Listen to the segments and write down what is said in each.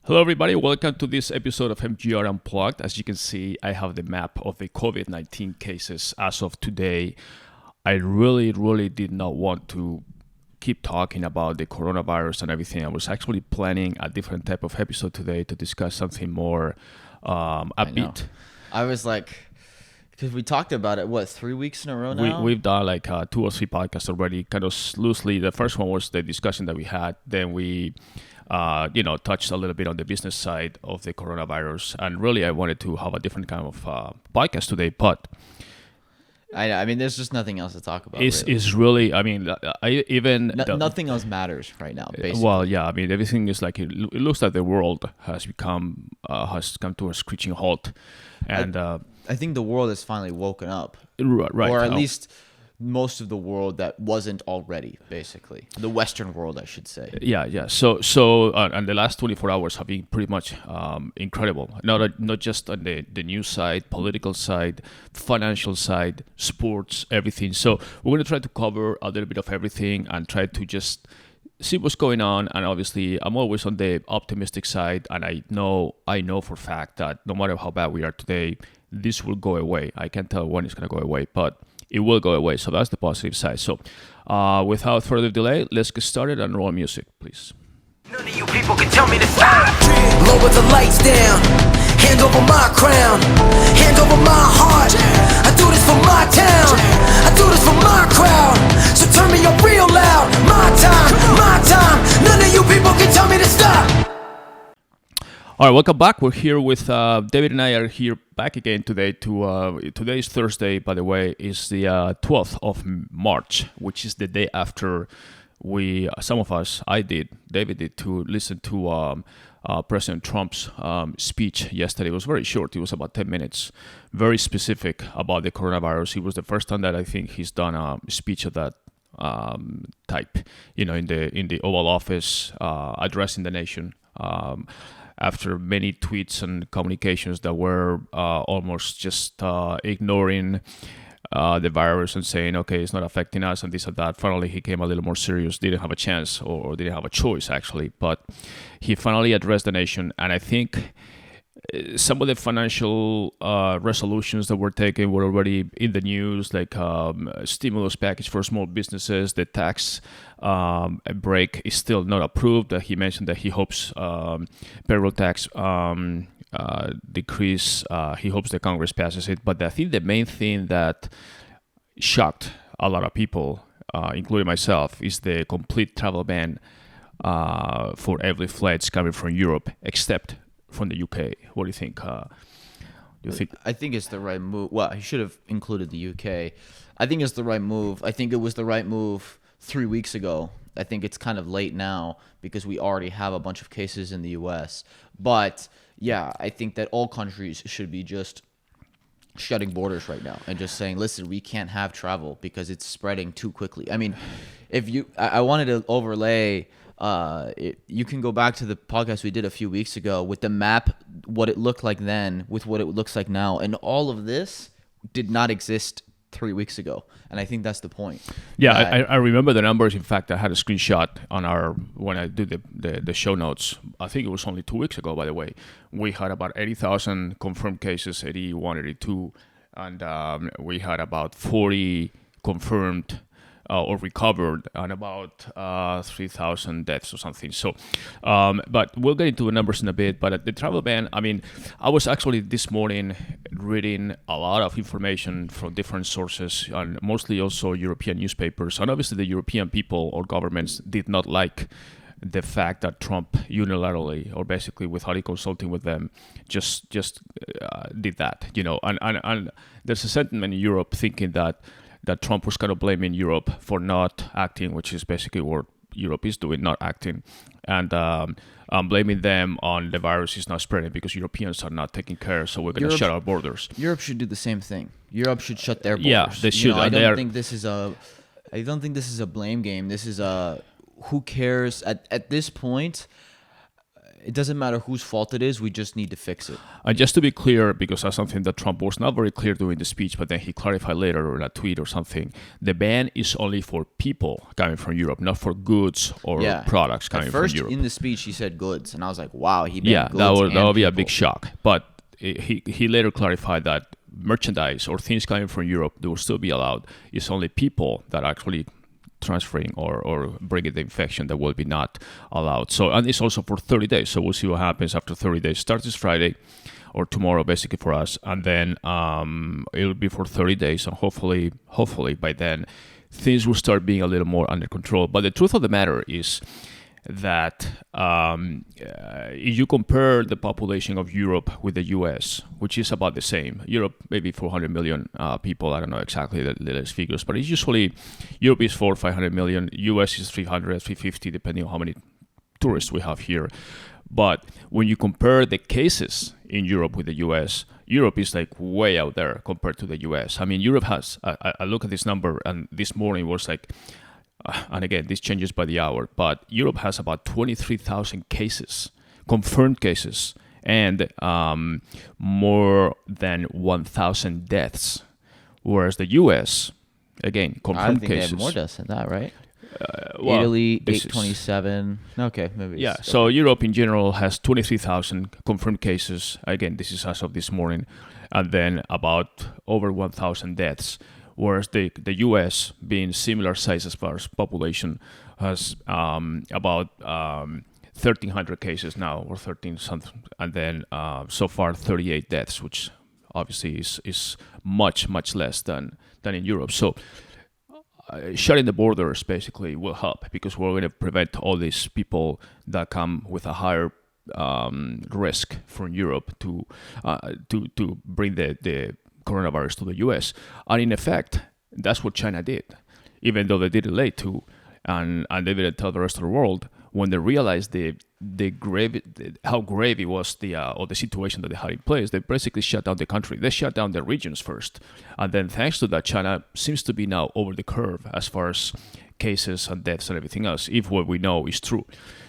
Hello, everybody. Welcome to this episode of MGR Unplugged. As you can see, I have the map of the COVID-19 cases as of today. I really did not want to keep talking about the coronavirus and everything. I was actually planning a different type of episode today to discuss something more upbeat. I was like, because we talked about it, 3 weeks in a row now? We've done like 2 or 3 podcasts already, kind of loosely. The first one was the discussion that we had. Then we touched a little bit on the business side of the coronavirus. And really, I wanted to have a different kind of podcast today. But I mean, there's just nothing else to talk about. It's really, I mean, nothing else matters right now, basically. Well, yeah, I mean, everything is like, it looks like the world has come to a screeching halt. And I think the world has finally woken up. Right. Or at least most of the world that wasn't already, basically. The Western world, I should say. Yeah. So, and the last 24 hours have been pretty much incredible. Not just on the news side, political side, financial side, sports, everything. So we're going to try to cover a little bit of everything and try to just see what's going on. And obviously, I'm always on the optimistic side, and I know for a fact that no matter how bad we are today, this will go away. I can't tell when it's going to go away, but it will go away. So that's the positive side. So without further delay, let's get started and roll music, please. None of you people can tell me to stop. Lower the lights down. Hand over my crown. Hand over my heart. I do this for my town. I do this for my crowd. So turn me up real loud. My time, my time. None of you people can tell me to stop. All right, welcome back. We're here with David and I are here back again today. Today is Thursday, by the way, is the 12th of March, which is the day after David did, to listen to President Trump's speech yesterday. It was very short. It was about 10 minutes, very specific about the coronavirus. It was the first time that I think he's done a speech of that type, in the Oval Office, addressing the nation. After many tweets and communications that were almost just ignoring the virus and saying, okay, it's not affecting us and this and that. Finally, he came a little more serious, didn't have a chance or didn't have a choice, actually. But he finally addressed the nation. And I think some of the financial resolutions that were taken were already in the news, like stimulus package for small businesses. The tax break is still not approved. He mentioned that he hopes payroll tax decrease. He hopes the Congress passes it. But I think the main thing that shocked a lot of people, including myself, is the complete travel ban for every flights coming from Europe, except from the UK. What do you think? I think it's the right move. Well, he should have included the UK. I think it's the right move. I think it was the right move 3 weeks ago. I think it's kind of late now because we already have a bunch of cases in the US. But yeah, I think that all countries should be just shutting borders right now and just saying, listen, we can't have travel because it's spreading too quickly. I mean, I wanted to overlay. You can go back to the podcast we did a few weeks ago with the map, what it looked like then with what it looks like now. And all of this did not exist 3 weeks ago. And I think that's the point. Yeah, I remember the numbers. In fact, I had a screenshot when I did the show notes. I think it was only 2 weeks ago, by the way. We had about 80,000 confirmed cases, 81, 82. And we had about 40 confirmed or recovered, and about 3,000 deaths or something. So, but we'll get into the numbers in a bit. But the travel ban, I mean, I was actually this morning reading a lot of information from different sources, and mostly also European newspapers. And obviously the European people or governments did not like the fact that Trump unilaterally, or basically without consulting with them, just did that, And there's a sentiment in Europe thinking that Trump was kind of blaming Europe for not acting, which is basically what Europe is doing, not acting, and blaming them on the virus is not spreading because Europeans are not taking care, so we're going to shut our borders. Europe should do the same thing. Europe should shut their borders. Yeah, they should. I don't think this is a blame game. This is a who cares at this point. it doesn't matter whose fault it is. We just need to fix it. And just to be clear, because that's something that Trump was not very clear during the speech, but then he clarified later in a tweet or something, the ban is only for people coming from Europe, not for goods or products coming from Europe. At first, in the speech, he said goods, and I was like, wow, he banned goods that would be a big shock. But he later clarified that merchandise or things coming from Europe, they will still be allowed. It's only people that actually transferring or bringing the infection that will be not allowed. So, and it's also for 30 days. So we'll see what happens after 30 days. Starts this Friday or tomorrow, basically for us, and then it'll be for 30 days. And hopefully by then things will start being a little more under control. But the truth of the matter is that if you compare the population of Europe with the US, which is about the same, Europe maybe 400 million people, I don't know exactly the latest figures, but it's usually Europe is 400 or 500 million, US is 300, 350, depending on how many tourists we have here. But when you compare the cases in Europe with the US, Europe is like way out there compared to the US. I mean, Europe has, I look at this number, and this morning was like, and again, this changes by the hour, but Europe has about 23,000 cases, confirmed cases, and more than 1,000 deaths. Whereas the US, again, confirmed cases. I think they have more deaths than that, right? Italy, 827. Okay, maybe. Yeah, so Europe in general has 23,000 confirmed cases. Again, this is as of this morning. And then about over 1,000 deaths. Whereas the US, being similar size as far as population, has about 1,300 cases now, or 13 something, and then so far 38 deaths, which obviously is much less than in Europe. So shutting the borders basically will help, because we're going to prevent all these people that come with a higher risk from Europe to bring the coronavirus to the US. And in effect, that's what China did, even though they did it late too, and they didn't tell the rest of the world. When they realized how grave it was, or the situation that they had in place, they basically shut down the country. They shut down the regions first, and then thanks to that, China seems to be now over the curve as far as cases and deaths and everything else, if what we know is true.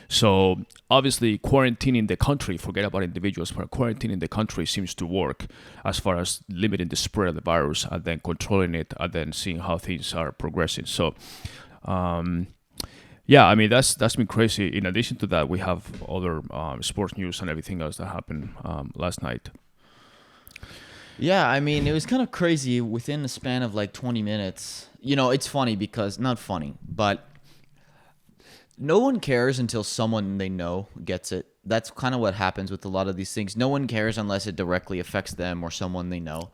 So obviously quarantining the country, forget about individuals, but quarantining the country seems to work as far as limiting the spread of the virus and then controlling it and then seeing how things are progressing. So yeah, I mean, that's been crazy. In addition to that, we have other sports news and everything else that happened last night. Yeah, I mean, it was kind of crazy within the span of like 20 minutes. You know, it's funny because, not funny, but no one cares until someone they know gets it. That's kind of what happens with a lot of these things. No one cares unless it directly affects them or someone they know.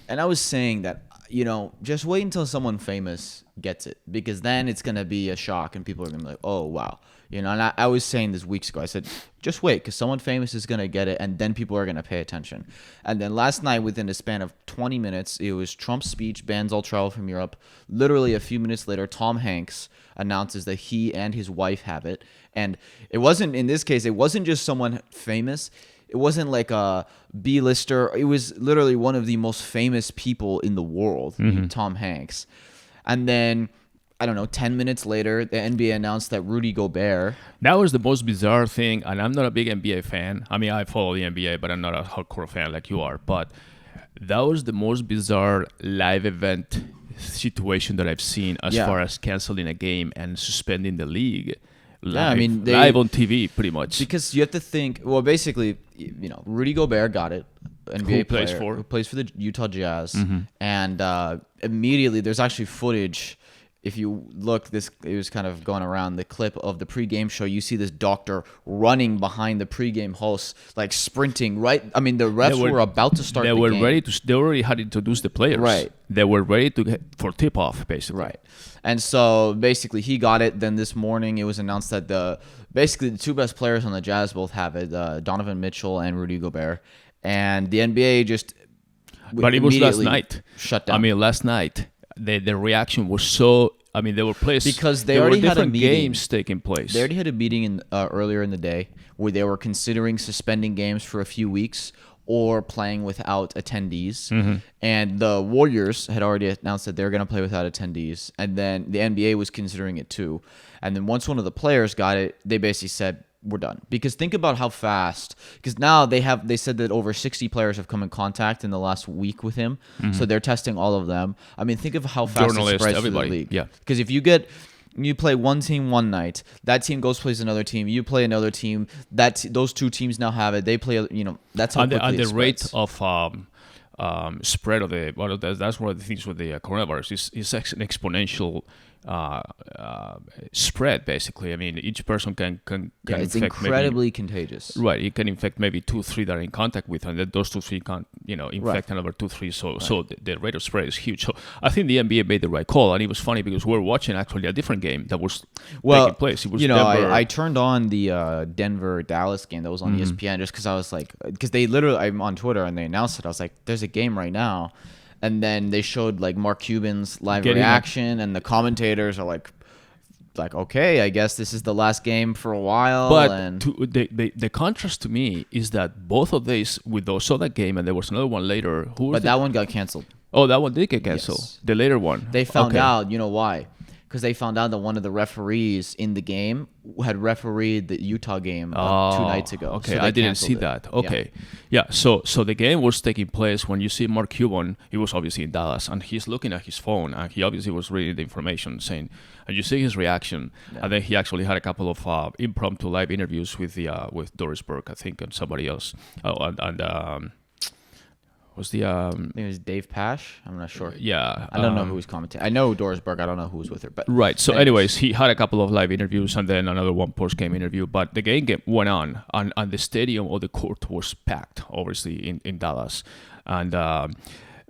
And I was saying that, you know, just wait until someone famous gets it, because then it's going to be a shock and people are going to be like, oh, wow. You know, and I was saying this weeks ago, I said, just wait, because someone famous is going to get it, and then people are going to pay attention. And then last night, within the span of 20 minutes, it was Trump's speech, bans all travel from Europe. Literally a few minutes later, Tom Hanks announces that he and his wife have it. And it wasn't, in this case, it wasn't just someone famous. It wasn't like a B-lister. It was literally one of the most famous people in the world, Tom Hanks. And then, I don't know, 10 minutes later, the NBA announced that Rudy Gobert. That was the most bizarre thing, and I'm not a big NBA fan. I mean, I follow the NBA, but I'm not a hardcore fan like you are. But that was the most bizarre live event situation that I've seen as far as canceling a game and suspending the league. Live on TV, pretty much. Because you have to think, well, basically, you know, Rudy Gobert got it. NBA player who plays for the Utah Jazz. And immediately, there's actually footage. If you look, it was kind of going around the clip of the pregame show. You see this doctor running behind the pregame host, like sprinting. Right? I mean, the refs were about to start. They were ready to. They already had introduced the players. Right. They were ready for tip off, basically. Right. And so basically, he got it. Then this morning, it was announced that the two best players on the Jazz both have it: Donovan Mitchell and Rudy Gobert. And the NBA just. But it was last night. Shut down. I mean, last night. The reaction was so. I mean, they were placed because they already had a meeting. Games taking place. They already had a meeting earlier in the day where they were considering suspending games for a few weeks or playing without attendees. And the Warriors had already announced that they're going to play without attendees, and then the NBA was considering it too. And then once one of the players got it, they basically said, we're done. Because think about how fast. Because now they said that over 60 players have come in contact in the last week with him. So they're testing all of them. I mean, think of how fast it spreads through the league. Yeah. Because if you play one team one night, that team plays another team, you play another team, those two teams now have it, they play, that's how quickly it rate of spread of that's one of the things with the coronavirus is an exponential spread, basically. I mean, each person can it's infect incredibly contagious. Right, you can infect maybe 2-3 that are in contact with, and then those 2-3 can infect another 2-3. So the rate of spread is huge. So I think the NBA made the right call, and it was funny because we were watching actually a different game that was taking place. It was Denver. I turned on the Denver-Dallas game that was on ESPN just because I was like, because they literally, I'm on Twitter and they announced it. I was like, there's a game right now. And then they showed like Mark Cuban's live reaction, and the commentators are like, okay, I guess this is the last game for a while. But the contrast to me is that both of these, with those, saw that game, and there was another one later. That one got canceled. Oh, that one did get canceled. Yes. The later one. They found out, why? Because they found out that one of the referees in the game had refereed the Utah game 2 nights ago. Okay, so I didn't see that. Okay, yeah. So the game was taking place when you see Mark Cuban. He was obviously in Dallas, and he's looking at his phone, and he obviously was reading the information, saying, and you see his reaction, and then he actually had a couple of impromptu live interviews with Doris Burke, I think, and somebody else, was the I think it was Dave Pash. I'm not sure. Yeah, I don't know who was commenting. I know Doris Burke. I don't know who was with her. But right. So, anyways, he had a couple of live interviews and then another one post-game interview. But the game went on, and the stadium or the court was packed, obviously in Dallas, and.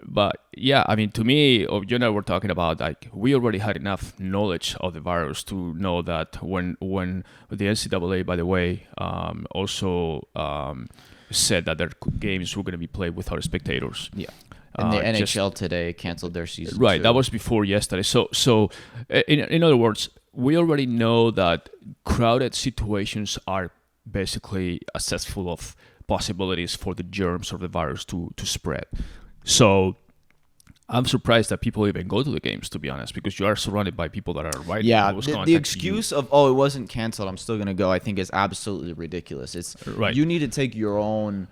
But yeah, I mean, to me, you and I were talking about like we already had enough knowledge of the virus to know that when the NCAA, by the way, also. Said that their games were going to be played without spectators. Yeah, and the NHL today canceled their season. Right, too. That was before yesterday. So in other words, we already know that crowded situations are basically a cesspool of possibilities for the germs of the virus to spread. So I'm surprised that people even go to the games, to be honest, because you are surrounded by people that are right. Yeah, the excuse of it wasn't canceled, I'm still gonna go, I think is absolutely ridiculous. It's right. You need to take your own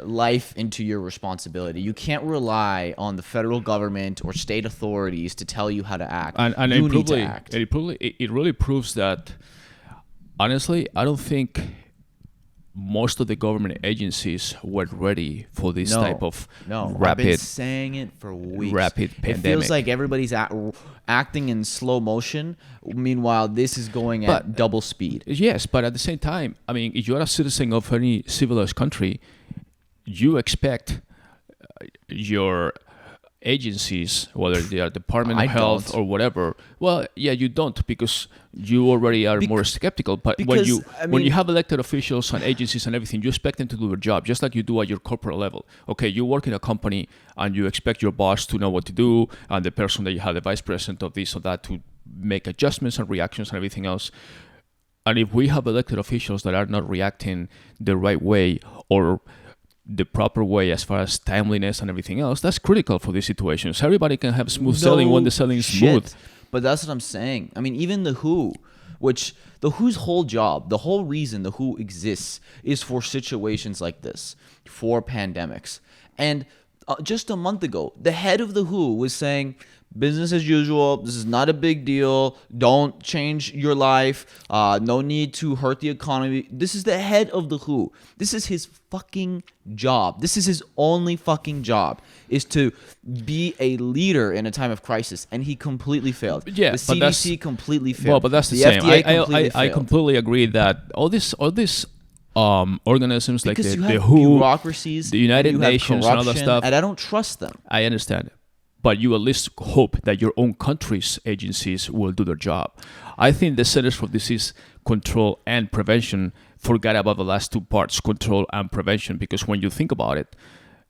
life into your responsibility. You can't rely on the federal government or state authorities to tell you how to act. And you need to act. It really proves that. Honestly, I don't think most of the government agencies were ready for this type of rapid. I've been saying it for weeks. Rapid pandemic. It feels like everybody's acting in slow motion. Meanwhile, this is going at double speed. Yes, but at the same time, I mean, if you are a citizen of any civilized country, you expect your agencies, whether they are Department of Health or whatever. Well, yeah, you don't because you already are more skeptical. But when you have elected officials and agencies and everything, you expect them to do their job, just like you do at your corporate level. Okay, you work in a company and you expect your boss to know what to do, and the person that you have, the vice president of this or that, to make adjustments and reactions and everything else. And if we have elected officials that are not reacting the right way or the proper way as far as timeliness and everything else, that's critical for these situations. Everybody can have smooth sailing when the sailing is smooth. But that's what I'm saying. I mean, even the WHO, which the WHO's whole job, the whole reason the WHO exists is for situations like this, for pandemics. And just a month ago, the head of the WHO was saying, business as usual. This is not a big deal. Don't change your life. No need to hurt the economy. This is the head of the WHO. This is his fucking job. This is his only fucking job, is to be a leader in a time of crisis. And he completely failed. Yeah, the CDC completely failed. Well, but that's the same. I completely agree that all this organisms because like the WHO, bureaucracies, the United Nations, and all that stuff. And I don't trust them. I understand. But you at least hope that your own country's agencies will do their job. I think the Centers for Disease Control and Prevention forgot about the last two parts, control and prevention, because when you think about it,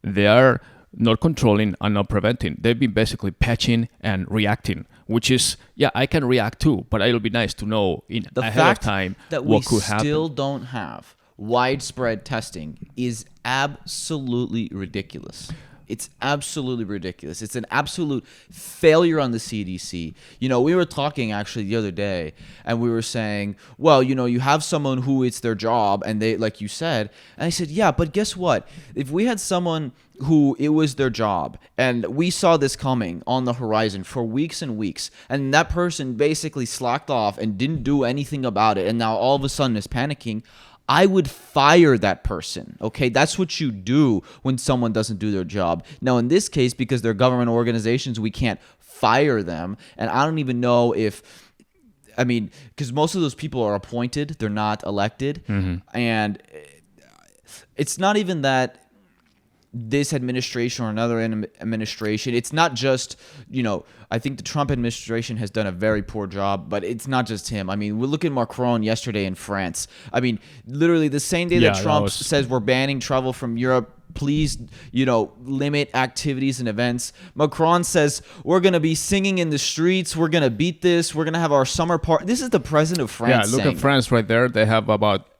they are not controlling and not preventing. They've been basically patching and reacting, which is, yeah, I can react too, but it'll be nice to know ahead of time what could happen. The fact that we still don't have widespread testing is absolutely ridiculous. It's absolutely ridiculous. It's an absolute failure on the CDC. We were talking actually the other day, and we were saying, well, you have someone who it's their job, and they, like you said, and I said, yeah, but guess what? If we had someone who it was their job, and we saw this coming on the horizon for weeks and weeks, and that person basically slacked off and didn't do anything about it, and now all of a sudden is panicking, I would fire that person, okay? That's what you do when someone doesn't do their job. Now, in this case, because they're government organizations, we can't fire them, and I don't even know because most of those people are appointed, they're not elected, and it's not even that this administration or another administration, it's not just, I think the Trump administration has done a very poor job, but it's not just him. I mean, we look at Macron yesterday in France. I mean, literally the same day that Trump says we're banning travel from Europe, please, limit activities and events. Macron says we're going to be singing in the streets. We're going to beat this. We're going to have our summer party. This is the president of France. Yeah, look at France right there. They have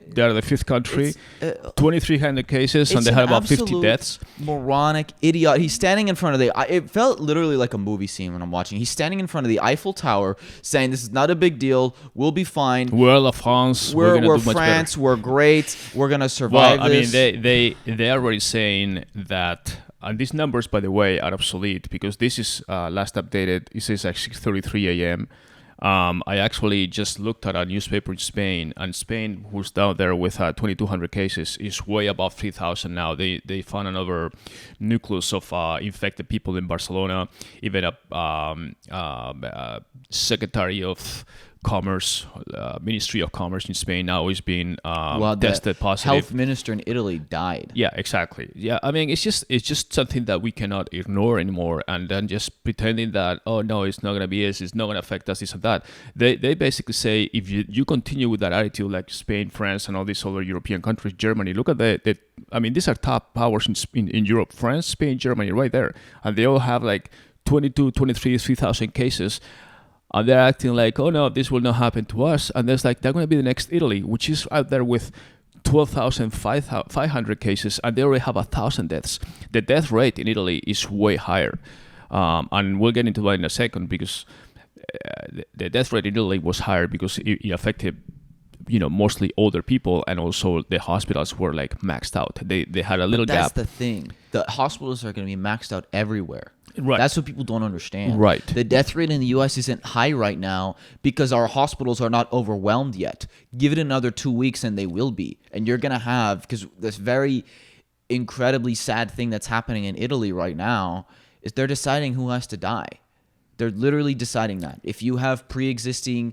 they're the fifth country, 2,300 cases, and they had about 50 deaths. Moronic idiot. He's standing in front of it felt literally like a movie scene when I'm watching. He's standing in front of the Eiffel Tower saying, this is not a big deal. We'll be fine. We're La France. We're France. We're great. We're going to survive this. I mean, they're already saying that, and these numbers, by the way, are obsolete because this is last updated. It says like 6:33 a.m. I actually just looked at a newspaper in Spain, and Spain, who's down there with 2,200 cases, is way above 3,000 now. They found another nucleus of infected people in Barcelona. Even a secretary of Commerce, Ministry of Commerce in Spain now is being tested positive. Health minister in Italy died. Yeah, exactly. Yeah, I mean, it's just something that we cannot ignore anymore, and then just pretending that, oh no, it's not going to be this, it's not going to affect us, this and that. They basically say if you continue with that attitude, like Spain, France, and all these other European countries, Germany, look at I mean, these are top powers in Europe, France, Spain, Germany, right there, and they all have like 22, 23, 3,000 cases. And they're acting like, oh no, this will not happen to us. And there's like, they're going to be the next Italy, which is out there with 12,500 cases, and they already have 1,000 deaths. The death rate in Italy is way higher. And we'll get into that in a second, because the death rate in Italy was higher because it affected, mostly older people, and also the hospitals were like maxed out. They had a little gap. That's the thing. The hospitals are going to be maxed out everywhere. Right. That's what people don't understand. Right. The death rate in the U.S. isn't high right now because our hospitals are not overwhelmed yet. Give it another 2 weeks and they will be. And you're going to have, because this very incredibly sad thing that's happening in Italy right now is they're deciding who has to die. They're literally deciding that. If you have pre-existing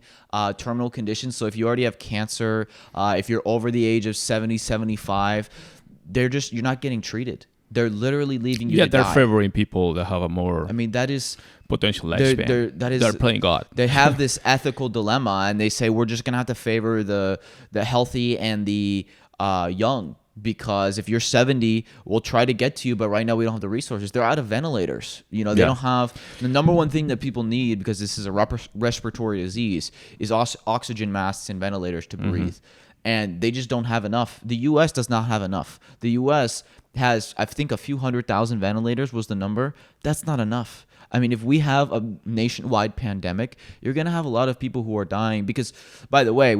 terminal conditions, so if you already have cancer, if you're over the age of 70, 75, you're not getting treated. They're literally leaving you to die. Yeah, they're favoring people that have a more that is potential lifespan. They're playing God. They have this ethical dilemma, and they say we're just going to have to favor the healthy and the young, because if you're 70, we'll try to get to you, but right now we don't have the resources. They're out of ventilators. They don't have... The number one thing that people need, because this is a respiratory disease, is oxygen masks and ventilators to breathe. And they just don't have enough. The U.S. does not have enough. The U.S. has, I think, a few 100,000 ventilators was the number. That's not enough. I mean, if we have a nationwide pandemic, you're going to have a lot of people who are dying because, by the way,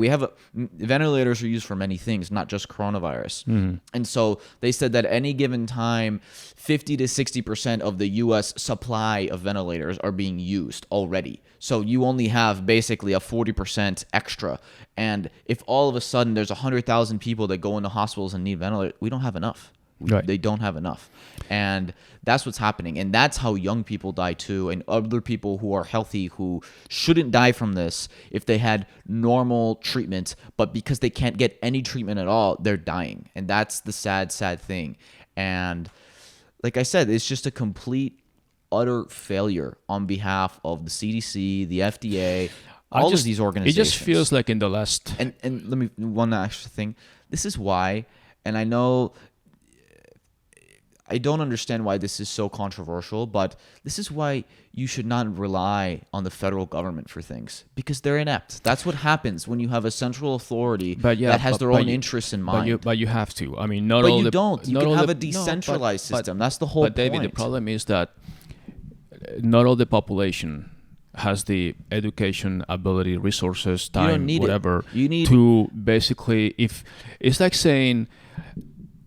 ventilators are used for many things, not just coronavirus. And so they said that any given time, 50 to 60% of the U.S. supply of ventilators are being used already. So you only have basically a 40% extra. And if all of a sudden there's 100,000 people that go into hospitals and need ventilators, we don't have enough. Right. They don't have enough. And that's what's happening. And that's how young people die too, and other people who are healthy who shouldn't die from this if they had normal treatment, but because they can't get any treatment at all, they're dying. And that's the sad, sad thing. And like I said, it's just a complete, utter failure on behalf of the CDC, the FDA, all of these organizations. It just feels like in the last... And let me, one extra thing. This is why, and I know... I don't understand why this is so controversial, but this is why you should not rely on the federal government for things, because they're inept. That's what happens when you have a central authority that has their own interests in mind. But you have to. I mean, not but all you the, don't. You not can all have the, a decentralized no, system. That's the whole point. But David, the problem is that not all the population has the education, ability, resources, time, whatever, to basically, if it's like saying,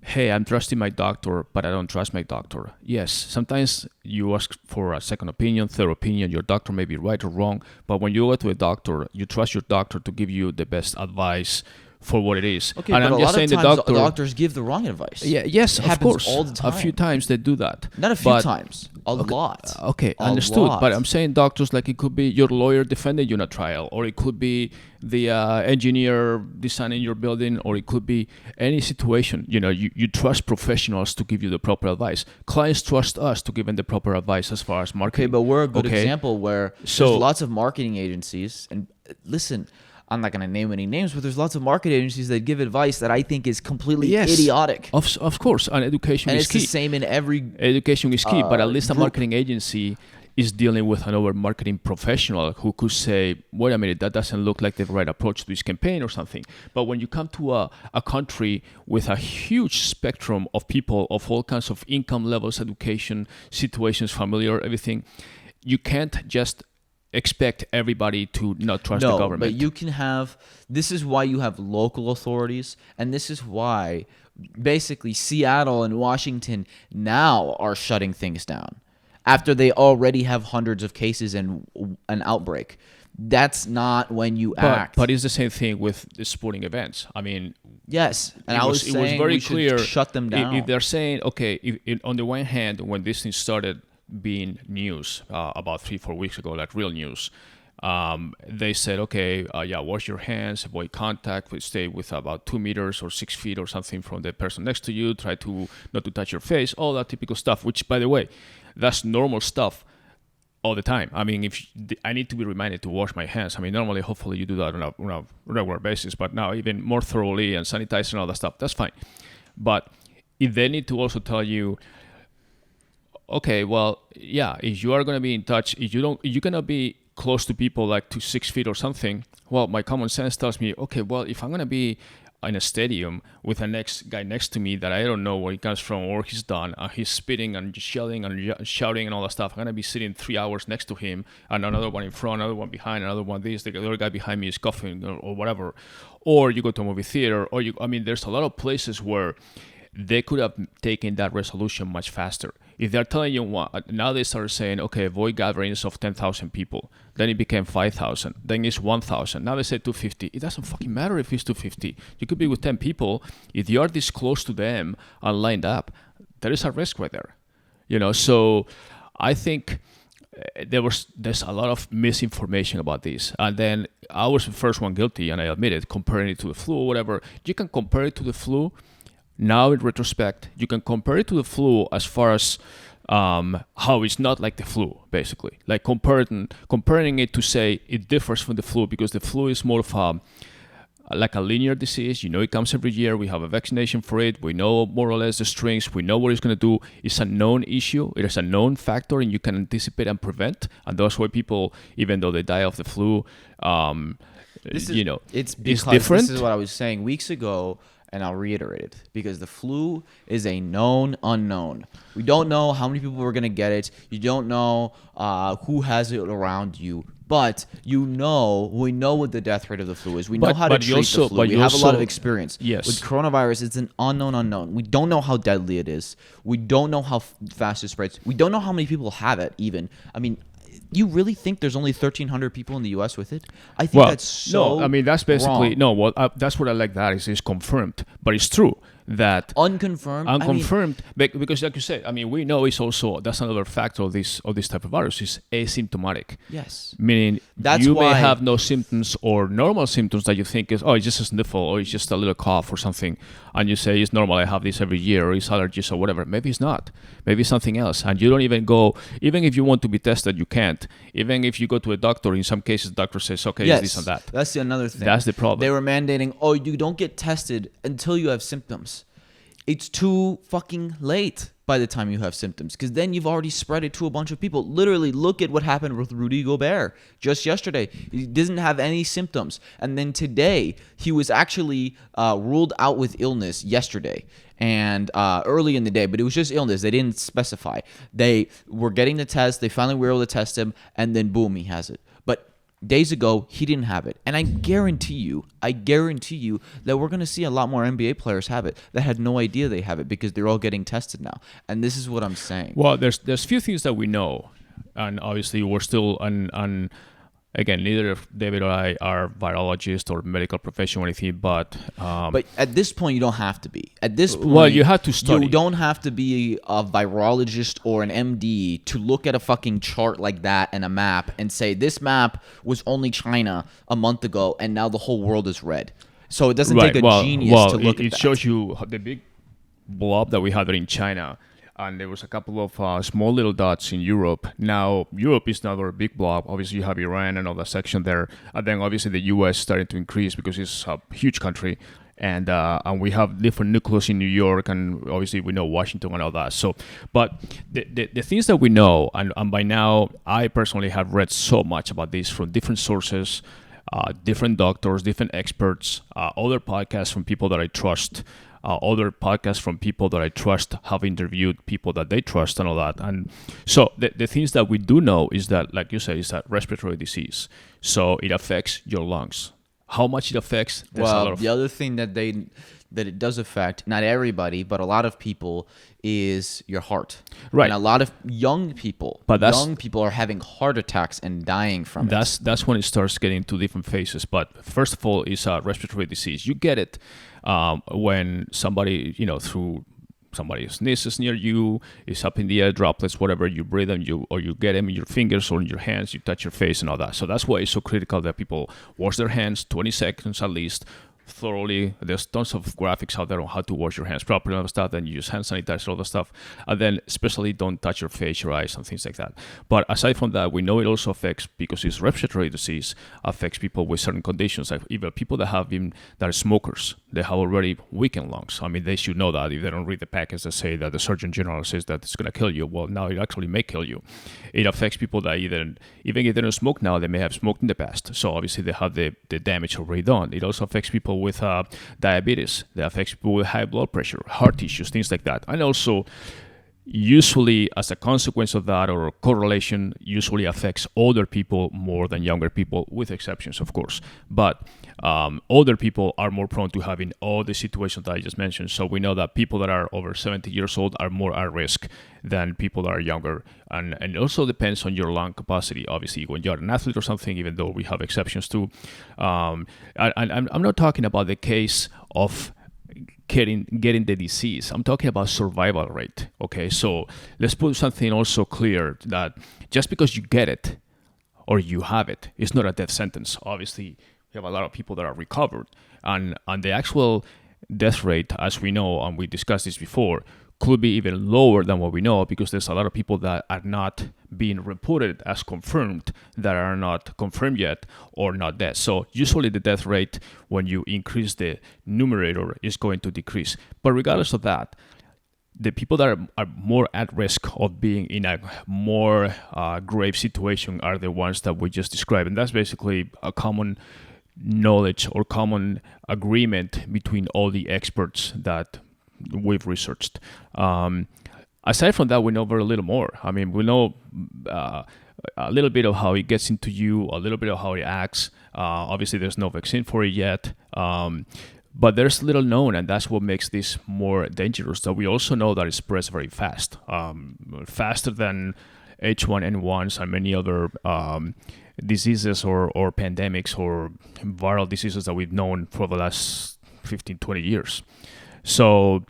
hey, I'm trusting my doctor, but I don't trust my doctor. Yes, sometimes you ask for a second opinion, third opinion. Your doctor may be right or wrong, but when you go to a doctor, you trust your doctor to give you the best advice for what it is. Okay, and but I'm just saying the doctors give the wrong advice. Yeah, yes, it of course. All the time. A few times they do that. Not a few times. A lot. Okay, understood. Lot. But I'm saying doctors, like it could be your lawyer defending you in a trial, or it could be the engineer designing your building, or it could be any situation. You know, you trust professionals to give you the proper advice. Clients trust us to give them the proper advice as far as marketing. Okay, but we're a good example where there's lots of marketing agencies. And listen, I'm not going to name any names, but there's lots of market agencies that give advice that I think is completely idiotic. Of course, and education is key. And it's the same in every... Education is key, but at least a marketing agency is dealing with another marketing professional who could say, wait a minute, that doesn't look like the right approach to this campaign or something. But when you come to a country with a huge spectrum of people of all kinds of income levels, education, situations, familiar, everything, you can't just expect everybody to not trust the government. But you can have, this is why you have local authorities, and this is why basically Seattle and Washington now are shutting things down after they already have hundreds of cases and an outbreak. That's not when you act. But it's the same thing with the sporting events. I mean, yes, and it was very clear. Shut them down. If they're saying, okay, on the one hand, when this thing started being news about 3-4 weeks ago, like real news, they said, okay, wash your hands, avoid contact, stay with about 2 meters or 6 feet or something from the person next to you, try to not to touch your face, all that typical stuff, which, by the way, that's normal stuff all the time. I mean, if I need to be reminded to wash my hands. I mean, normally, hopefully you do that on a regular basis, but now even more thoroughly and sanitize and all that stuff, that's fine. But if they need to also tell you, okay, well, yeah, if you are going to be in touch, if you're going to be close to people like to 6 feet or something, well, my common sense tells me, okay, well, if I'm going to be in a stadium with a next guy next to me that I don't know where he comes from or he's done, and he's spitting and yelling and shouting and all that stuff, I'm going to be sitting 3 hours next to him, and another one in front, another one behind, another one this, the other guy behind me is coughing or whatever. Or you go to a movie theater, or there's a lot of places where they could have taken that resolution much faster. If they're telling you what, now they start saying, okay, avoid gatherings of 10,000 people. Then it became 5,000. Then it's 1,000. Now they say 250. It doesn't fucking matter if it's 250. You could be with 10 people. If you are this close to them and lined up, there is a risk right there. You know, so I think there's a lot of misinformation about this. And then I was the first one guilty, and I admit it, comparing it to the flu or whatever. You can compare it to the flu. Now, in retrospect, you can compare it to the flu as far as how it's not like the flu, basically. Like comparing it to say it differs from the flu, because the flu is more of like a linear disease. You know, it comes every year. We have a vaccination for it. We know more or less the strengths. We know what it's going to do. It's a known issue. It is a known factor, and you can anticipate and prevent. And that's why people, even though they die of the flu, it's different. This is what I was saying weeks ago. And I'll reiterate it, because the flu is a known unknown. We don't know how many people are going to get it. You don't know who has it around you. But we know what the death rate of the flu is. We know how to treat the flu. We have a lot of experience. Yes. With coronavirus, it's an unknown. We don't know how deadly it is. We don't know how fast it spreads. We don't know how many people have it even. I mean, you really think there's only 1,300 people in the U.S. with it? I think that's so no, I mean, that's basically... wrong. No, well, that's what I like that is confirmed. But it's true that... Unconfirmed? Because like you said, I mean, we know it's also... That's another factor of this type of virus is asymptomatic. Yes. Meaning you may have no symptoms or normal symptoms that you think is, it's just a sniffle or it's just a little cough or something. And you say, it's normal, I have this every year, or it's allergies or whatever. Maybe it's not. Maybe it's something else. And you don't even go... Even if you want to be tested, you can't. Even if you go to a doctor, in some cases, the doctor says, okay, it's this and that. That's another thing. That's the problem. They were mandating, you don't get tested until you have symptoms. It's too fucking late. by the time you have symptoms, because then you've already spread it to a bunch of people. Literally, look at what happened with Rudy Gobert just yesterday. He doesn't have any symptoms, and then today he was actually ruled out with illness yesterday and early in the day, but it was just illness. They didn't specify. They were getting the test. They finally were able to test him, and then boom, he has it. But days ago, he didn't have it. And I guarantee you that we're going to see a lot more NBA players have it that had no idea they have it because they're all getting tested now. And this is what I'm saying. Well, there's few things that we know. And obviously, we're still again, neither David or I are virologists or medical professional or anything, but at this point, you don't have to be. At this point, well, you have to study. You don't have to be a virologist or an MD to look at a fucking chart like that and a map and say this map was only China a month ago and now the whole world is red. So it doesn't take a genius to look at that. It shows you the big blob that we had in China. And there was a couple of small little dots in Europe. Now, Europe is another big blob. Obviously, you have Iran and all that section there. And then, obviously, the U.S. starting to increase because it's a huge country. And we have different nucleus in New York. And obviously, we know Washington and all that. So, but the things that we know, and by now, I personally have read so much about this from different sources, different doctors, different experts, other podcasts from people that I trust. Other podcasts from people that I trust have interviewed people that they trust and all that. And so the things that we do know is that, like you said, is that respiratory disease. So it affects your lungs. How much it affects? Well, the other thing that it does affect, not everybody, but a lot of people, is your heart. Right. And a lot of young people are having heart attacks and dying from it. That's when it starts getting to different phases. But first of all, it's a respiratory disease. You get it when somebody, through somebody sneezes near you, is up in the air, droplets, whatever, you breathe them, or you get them in your fingers or in your hands, you touch your face and all that. So that's why it's so critical that people wash their hands 20 seconds at least, thoroughly. There's tons of graphics out there on how to wash your hands properly and stuff. Then you use hand sanitizer, all the stuff, and then especially don't touch your face, your eyes, and things like that. But aside from that, we know it also affects, because it's respiratory disease, affects people with certain conditions, like even people that are smokers. They have already weakened lungs. I mean, they should know that. If they don't read the package that say that the Surgeon General says that it's going to kill you, well, now it actually may kill you. It affects people that even if they don't smoke now, they may have smoked in the past. So obviously they have the damage already done. It also affects people with diabetes. It affects people with high blood pressure, heart issues, things like that. And also, usually as a consequence of that, or a correlation, usually affects older people more than younger people, with exceptions, of course. But older people are more prone to having all the situations that I just mentioned. So we know that people that are over 70 years old are more at risk than people that are younger. And it also depends on your lung capacity. Obviously, when you're an athlete or something, even though we have exceptions too. I'm not talking about the case of getting the disease. I'm talking about survival rate. Okay, so let's put something also clear, that just because you get it or you have it, it's not a death sentence. Obviously, we have a lot of people that are recovered, and the actual death rate, as we know, and we discussed this before, could be even lower than what we know, because there's a lot of people that are not being reported as confirmed, that are not confirmed yet or not dead. So usually the death rate, when you increase the numerator, is going to decrease. But regardless of that, the people that are more at risk of being in a more grave situation are the ones that we just described. And that's basically a common knowledge or common agreement between all the experts that we've researched. Aside from that, we know very little more. I mean, we know a little bit of how it gets into you, a little bit of how it acts. Obviously, there's no vaccine for it yet, but there's little known, and that's what makes this more dangerous. So we also know that it spreads very fast, faster than H1N1s and many other diseases or pandemics or viral diseases that we've known for the last 15, 20 years. So,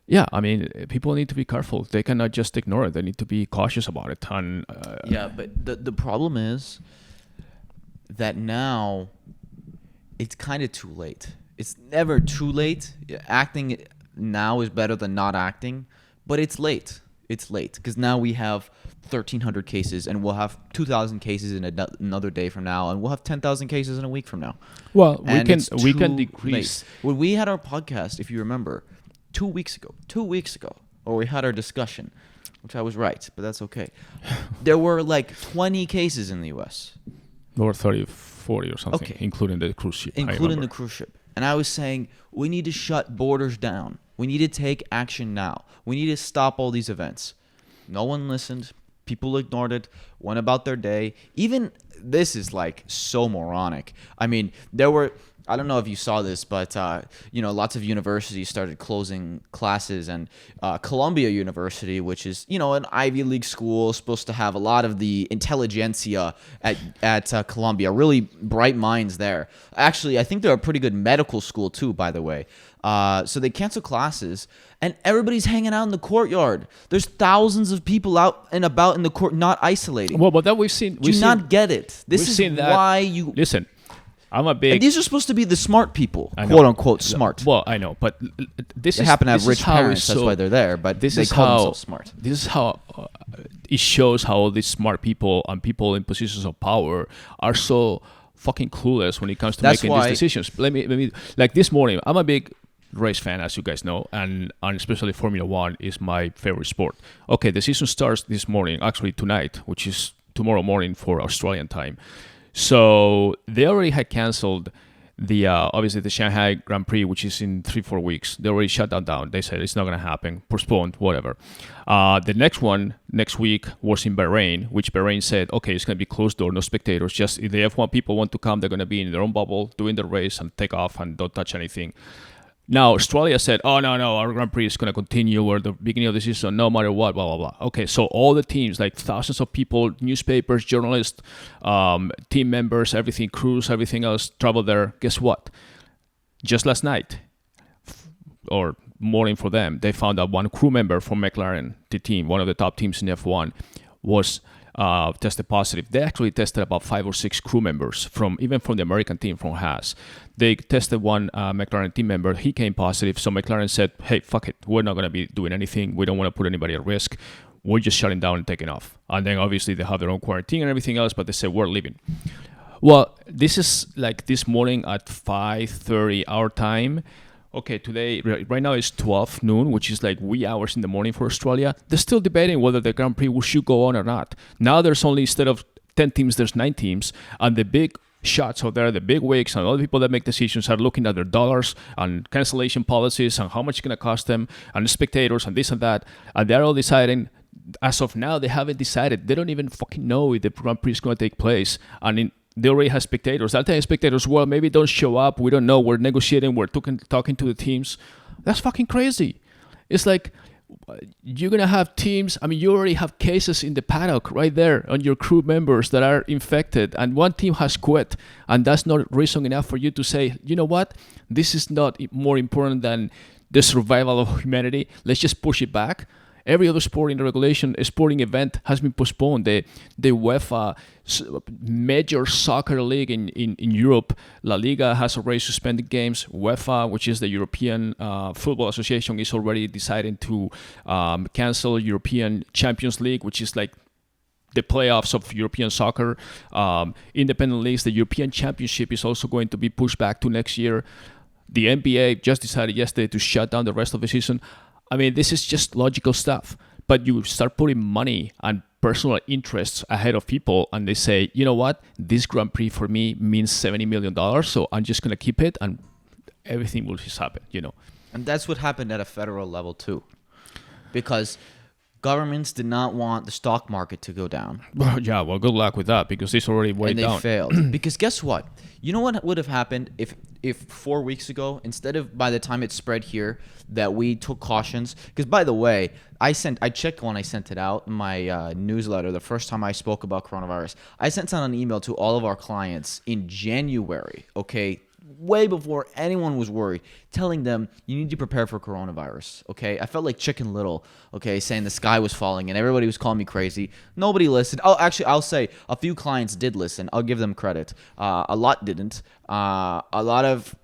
yeah, I mean, people need to be careful. They cannot just ignore it. They need to be cautious about it. And yeah, but the problem is that now it's kind of too late. It's never too late. Acting now is better than not acting, but it's late. It's late because now we have 1,300 cases, and we'll have 2,000 cases in another day from now, and we'll have 10,000 cases in a week from now. Well, we can decrease. Late. When we had our podcast, if you remember, 2 weeks ago, or we had our discussion, which I was right, but that's okay. There were like 20 cases in the U.S. Or 30, 40 or something, Okay. including the cruise ship. Including the cruise ship. And I was saying, we need to shut borders down. We need to take action now. We need to stop all these events. No one listened. People ignored it, went about their day. Even this is like so moronic. I mean, there were, I don't know if you saw this, but, lots of universities started closing classes. And Columbia University, which is, an Ivy League school, supposed to have a lot of the intelligentsia at Columbia, really bright minds there. Actually, I think they're a pretty good medical school too, by the way. So they canceled classes, and everybody's hanging out in the courtyard. There's thousands of people out and about in the court, not isolating. Well, but that we've seen. Do you not get it? This is why you... Listen, I'm a big... And these are supposed to be the smart people, quote-unquote smart. Well, I know, but they happen to have rich parents, that's why they're there, but they call themselves smart. This is how it shows how all these smart people and people in positions of power are so fucking clueless when it comes to making these decisions. Let me like this morning, I'm a big race fan, as you guys know, and especially Formula One is my favorite sport. Okay, the season starts this morning, actually tonight, which is tomorrow morning for Australian time. So they already had canceled the obviously the Shanghai Grand Prix, which is in 3-4 weeks. They already shut that down. They said it's not going to happen, postponed, whatever. The next one next week was in Bahrain, which Bahrain said, okay, it's going to be closed door, no spectators. Just if the F1 people want to come, they're going to be in their own bubble, doing the race and take off and don't touch anything. Now, Australia said, oh, no, our Grand Prix is going to continue or the beginning of the season, no matter what, blah, blah, blah. Okay, so all the teams, like thousands of people, newspapers, journalists, team members, everything, crews, everything else, travel there. Guess what? Just last night, or morning for them, they found out one crew member from McLaren, the team, one of the top teams in F1, was tested positive. They actually tested about 5 or 6 crew members even from the American team, from Haas. They tested one McLaren team member. He came positive. So McLaren said, hey, fuck it. We're not going to be doing anything. We don't want to put anybody at risk. We're just shutting down and taking off. And then obviously they have their own quarantine and everything else, but they said, we're leaving. Well, this is like this morning at 5:30 our time. Okay, today, right now it's 12 noon, which is like wee hours in the morning for Australia. They're still debating whether the Grand Prix should go on or not. Now there's only, instead of 10 teams, there's 9 teams. And the big shots out there, the big wigs, and all the people that make decisions are looking at their dollars and cancellation policies and how much it's going to cost them and the spectators and this and that. And they're all deciding. As of now, they haven't decided. They don't even fucking know if the Grand Prix is going to take place. And they already have spectators. I'll tell spectators, well, maybe don't show up. We don't know. We're negotiating. We're talking to the teams. That's fucking crazy. It's like you're going to have teams. I mean, you already have cases in the paddock right there on your crew members that are infected. And one team has quit. And that's not reason enough for you to say, you know what? This is not more important than the survival of humanity. Let's just push it back. Every other sporting event has been postponed. The UEFA major soccer league in Europe, La Liga, has already suspended games. UEFA, which is the European Football Association, is already deciding to cancel European Champions League, which is like the playoffs of European soccer. Independent leagues, the European Championship is also going to be pushed back to next year. The NBA just decided yesterday to shut down the rest of the season. I mean, this is just logical stuff. But you start putting money and personal interests ahead of people, and they say, you know what? This Grand Prix for me means $70 million, so I'm just going to keep it, and everything will just happen, And that's what happened at a federal level, too. Because governments did not want the stock market to go down. Well, yeah, well, good luck with that, because it's already way down. And they failed. Because guess what? You know what would have happened if 4 weeks ago, instead of by the time it spread here, that we took cautions? Because by the way, I checked when I sent it out in my newsletter the first time I spoke about coronavirus. I sent out an email to all of our clients in January, okay, way before anyone was worried, telling them you need to prepare for coronavirus, okay? I felt like Chicken Little, okay, saying the sky was falling and everybody was calling me crazy. Nobody listened. Oh, actually, I'll say a few clients did listen. I'll give them credit. A lot didn't. A lot of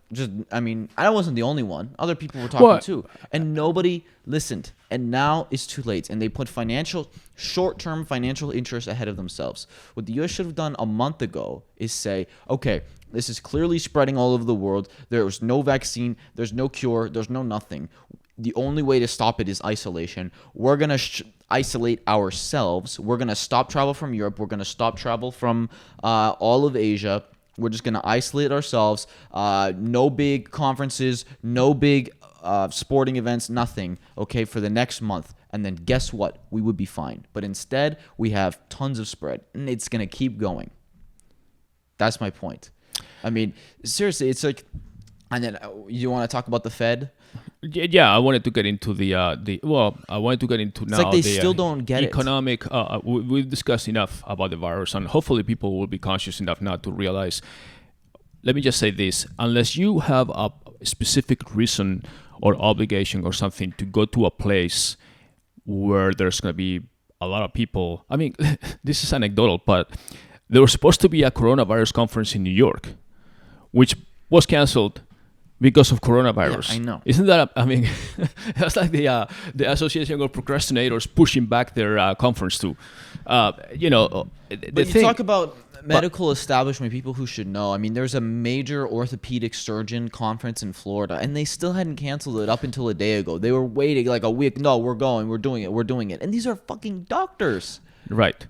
I wasn't the only one. Other people were talking too. And nobody listened. And now it's too late. And they put short-term financial interests ahead of themselves. What the U.S. should have done a month ago is say, okay, this is clearly spreading all over the world. There was no vaccine. There's no cure. There's no nothing. the only way to stop it is isolation. We're going to isolate ourselves. We're going to stop travel from Europe. We're going to stop travel from all of Asia. We're just going to isolate ourselves. No big conferences, no big sporting events, nothing, okay, for the next month. And then guess what? We would be fine. But instead, we have tons of spread, and it's going to keep going. That's my point. I mean, seriously, it's like, and then you want to talk about the Fed? Yeah, I wanted to get into I wanted to get into It's now like they the still don't get economic. We've discussed enough about the virus, and hopefully people will be conscious enough now to realize. Let me just say this: unless you have a specific reason or obligation or something to go to a place where there's going to be a lot of people. I mean, this is anecdotal, but there was supposed to be a coronavirus conference in New York, which was canceled because of coronavirus. Yeah, I know. Isn't that? I mean, that's like the Association of Procrastinators pushing back their conference too. But you talk about medical establishment, people who should know. I mean, there's a major orthopedic surgeon conference in Florida, and they still hadn't canceled it up until a day ago. They were waiting like a week. No, we're doing it. And these are fucking doctors. Right.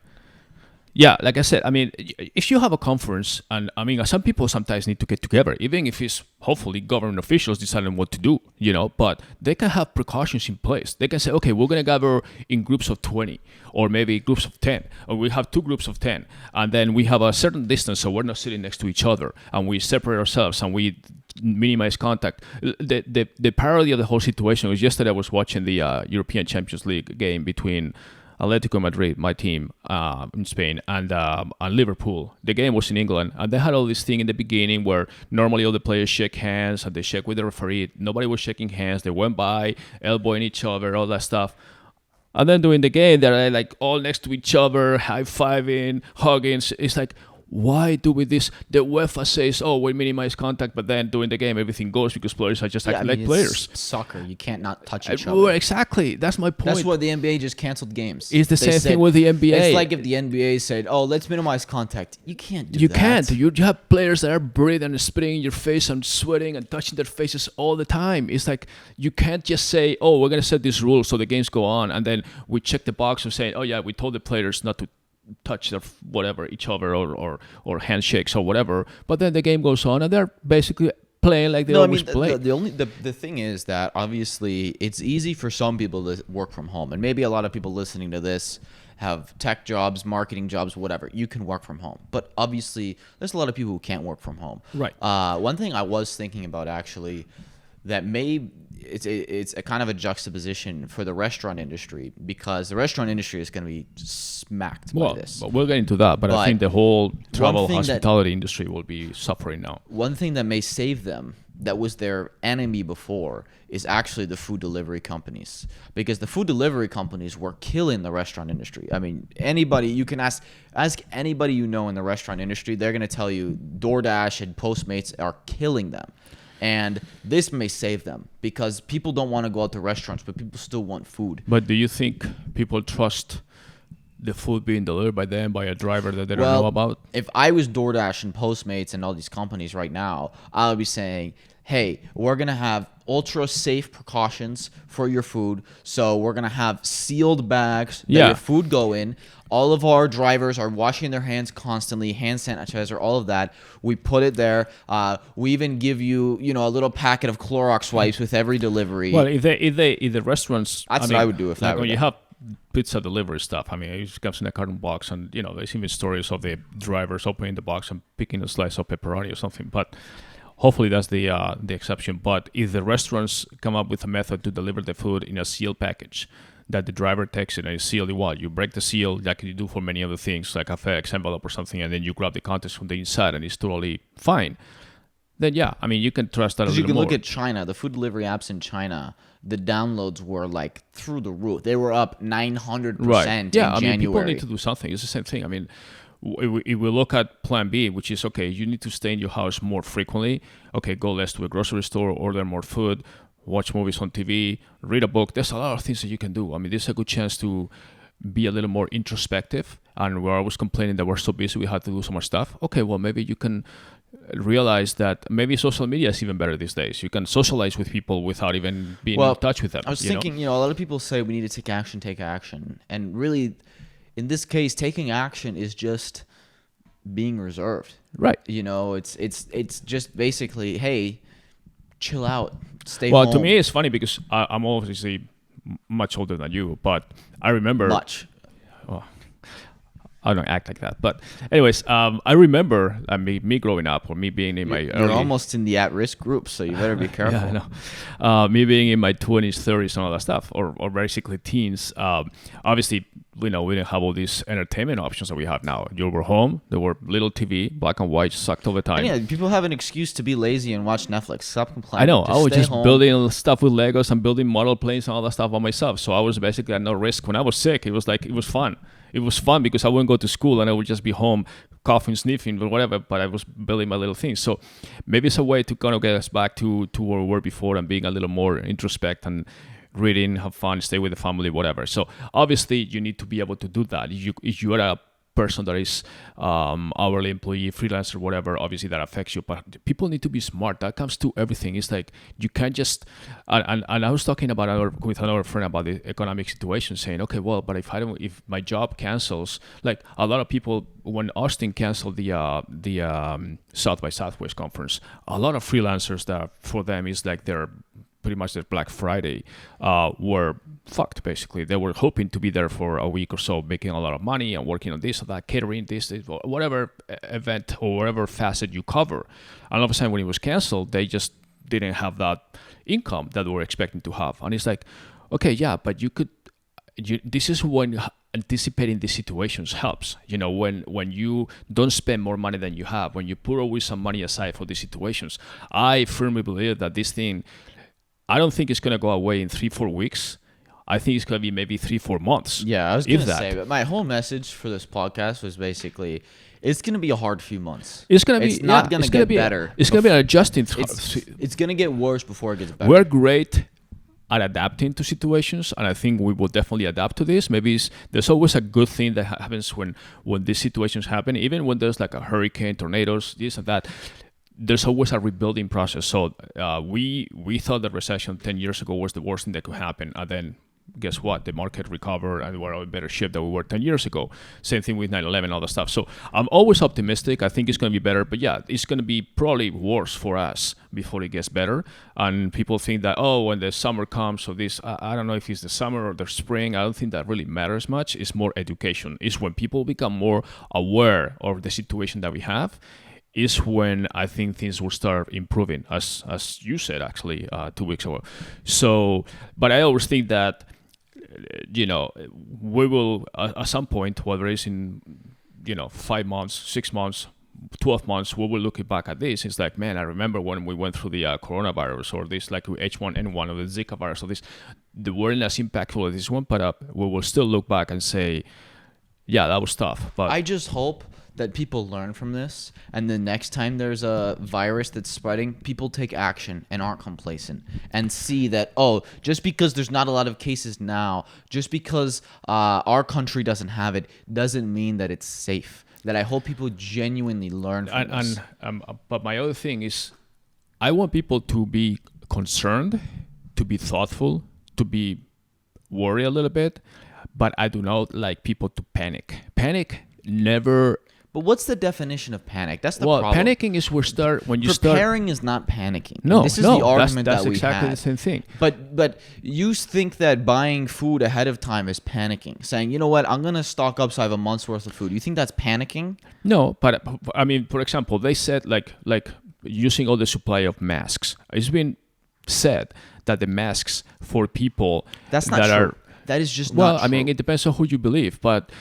Yeah, like I said, I mean, if you have a conference, and I mean, some people sometimes need to get together, even if it's hopefully government officials deciding what to do, but they can have precautions in place. They can say, okay, we're going to gather in groups of 20 or maybe groups of 10, or we have 2 groups of 10, and then we have a certain distance, so we're not sitting next to each other, and we separate ourselves, and we minimize contact. The parody of the whole situation was yesterday I was watching the European Champions League game between Atletico Madrid, my team in Spain, and Liverpool. The game was in England, and they had all this thing in the beginning where normally all the players shake hands and they shake with the referee. Nobody was shaking hands. They went by, elbowing each other, all that stuff. And then during the game, they're like all next to each other, high-fiving, hugging. It's like, why do we this? The UEFA says, oh, we minimize contact, but then during the game, everything goes because players are just acting like players. Soccer, you can't not touch each other. other. Exactly. That's my point. That's why the NBA just canceled games. It's the same thing with the NBA. It's like if the NBA said, oh, let's minimize contact. You can't do that. You can't. You have players that are breathing and spitting in your face and sweating and touching their faces all the time. It's like you can't just say, oh, we're going to set this rule so the games go on, and then we check the box of saying, oh, yeah, we told the players not to touch their each other or handshakes or whatever, but then the game goes on and they're basically playing like they always play. The thing is that obviously it's easy for some people to work from home, and maybe a lot of people listening to this have tech jobs, marketing jobs, whatever. You can work from home, but obviously there's a lot of people who can't work from home. Right. One thing I was thinking about actually that it's a kind of a juxtaposition for the restaurant industry, because the restaurant industry is going to be smacked by this. But we'll get into that. But I think the whole travel hospitality industry will be suffering now. One thing that may save them, that was their enemy before, is actually the food delivery companies, because the food delivery companies were killing the restaurant industry. I mean, you can ask anybody you know in the restaurant industry, they're going to tell you DoorDash and Postmates are killing them. And this may save them, because people don't want to go out to restaurants, but people still want food. But do you think people trust the food being delivered by them, by a driver that they don't know about? If I was DoorDash and Postmates and all these companies right now, I would be saying, hey, we're going to have ultra safe precautions for your food. So we're going to have sealed bags that your food go in. All of our drivers are washing their hands constantly, hand sanitizer, all of that. We put it there. We even give you, a little packet of Clorox wipes with every delivery. Well, if the restaurants, that's what I would do if that were when you have pizza delivery stuff. I mean, it just comes in a carton box, and there's even stories of the drivers opening the box and picking a slice of pepperoni or something. But hopefully that's the exception. But if the restaurants come up with a method to deliver the food in a sealed package, that the driver takes it and it's sealed, you break the seal, like you do for many other things, like a FedEx envelope or something, and then you grab the contents from the inside and it's totally fine. Then you can trust that a little more. You can look at China, the food delivery apps in China, the downloads were like through the roof. They were up 900% in January. People need to do something. It's the same thing. I mean, if we look at plan B, which is, okay, you need to stay in your house more frequently. Okay, go less to a grocery store, order more food, watch movies on TV, read a book. There's a lot of things that you can do. I mean, this is a good chance to be a little more introspective. And we're always complaining that we're so busy, we have to do so much stuff. Okay, well, maybe you can realize that maybe social media is even better these days. You can socialize with people without even being in touch with them. I was thinking, a lot of people say we need to take action. And really, in this case, taking action is just being reserved. Right. It's just basically, hey, chill out, stay home. Well, to me, it's funny because I'm obviously much older than you, but I remember... Much. Oh, I don't act like that. But anyways, I remember me growing up, or me being in my You're almost in the at-risk group, so you better be careful. Yeah, I know. Me being in my 20s, 30s, and all that stuff, or basically teens. Obviously, we didn't have all these entertainment options that we have now. You were home. There were little TV, black and white, sucked all the time. And yeah, people have an excuse to be lazy and watch Netflix. Stop complaining. I know. I was just home. building stuff with Legos and building model planes and all that stuff by myself. So I was basically at no risk. When I was sick, it was fun. It was fun because I wouldn't go to school and I would just be home coughing, sniffing, or whatever, but I was building my little things. So maybe it's a way to kind of get us back to where we were before and being a little more introspect and reading, have fun, stay with the family, whatever. So obviously you need to be able to do that. If you are a person that is hourly employee, freelancer, whatever, obviously that affects you. But people need to be smart. That comes to everything. It's like you can't just. And I was talking with another friend about the economic situation, saying, okay, well, but if my job cancels, like a lot of people, when Austin canceled the South by Southwest conference, a lot of freelancers that for them is like they're pretty much their Black Friday were fucked, basically. They were hoping to be there for a week or so, making a lot of money and working on this or that, catering this, whatever event or whatever facet you cover. And all of a sudden, when it was canceled, they just didn't have that income that they were expecting to have. And it's like, okay, yeah, but this is when anticipating these situations helps. When you don't spend more money than you have, when you put always some money aside for these situations. I firmly believe that this thing, I don't think it's going to go away in 3-4 weeks. I think it's going to be maybe 3-4 months. Yeah, I was going to say, but my whole message for this podcast was basically, it's going to be a hard few months. It's going to be. It's not going to get better. It's going to be an adjusting. It's going to get worse before it gets better. We're great at adapting to situations, and I think we will definitely adapt to this. Maybe there's always a good thing that happens when these situations happen, even when there's like a hurricane, tornadoes, this and that. There's always a rebuilding process. So we thought the recession 10 years ago was the worst thing that could happen. And then guess what? The market recovered and we're in better shape than we were 10 years ago. Same thing with 9/11, all that stuff. So I'm always optimistic. I think it's going to be better. But yeah, it's going to be probably worse for us before it gets better. And people think that, when the summer comes, so this, I don't know if it's the summer or the spring. I don't think that really matters much. It's more education. It's when people become more aware of the situation that we have, is when I think things will start improving, as you said, actually, 2 weeks ago. So, but I always think that, we will, at some point, whether it's in, 5 months, 6 months, 12 months, we will look back at this. It's like, man, I remember when we went through the coronavirus or this, like H1N1 or the Zika virus or this, they weren't as impactful as this one, but we will still look back and say, yeah, that was tough. But I just hope that people learn from this, and the next time there's a virus that's spreading, people take action and aren't complacent and see that, just because there's not a lot of cases now, just because our country doesn't have it, doesn't mean that it's safe. That I hope people genuinely learn from this. But my other thing is, I want people to be concerned, to be thoughtful, to be worried a little bit, but I do not like people to panic. Panic never. But what's the definition of panic? That's the problem. Panicking is Preparing is not panicking. No, this is the argument that's that we exactly had. the same thing. But you think that buying food ahead of time is panicking, saying, you know what, I'm gonna stock up so I have a month's worth of food. You think that's panicking? No, but I mean, for example, they said like using all the supply of masks. It's been said that the masks for people that's not true. That is just not true. I mean, it depends on who you believe, but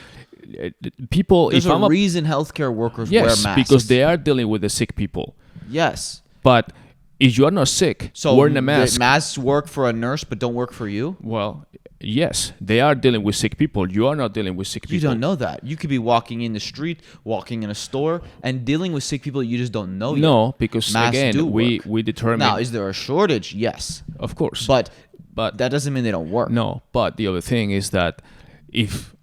people. There's a reason healthcare workers wear masks. Yes, because they are dealing with the sick people. Yes. But if you are not sick, so wearing a mask. The masks work for a nurse but don't work for you? Well, yes. They are dealing with sick people. You are not dealing with sick people. You don't know that. You could be walking in the street, walking in a store, and dealing with sick people you just don't know yet. No, because masks again, we determine. Now, is there a shortage? Yes. Of course. But that doesn't mean they don't work. No, but the other thing is that if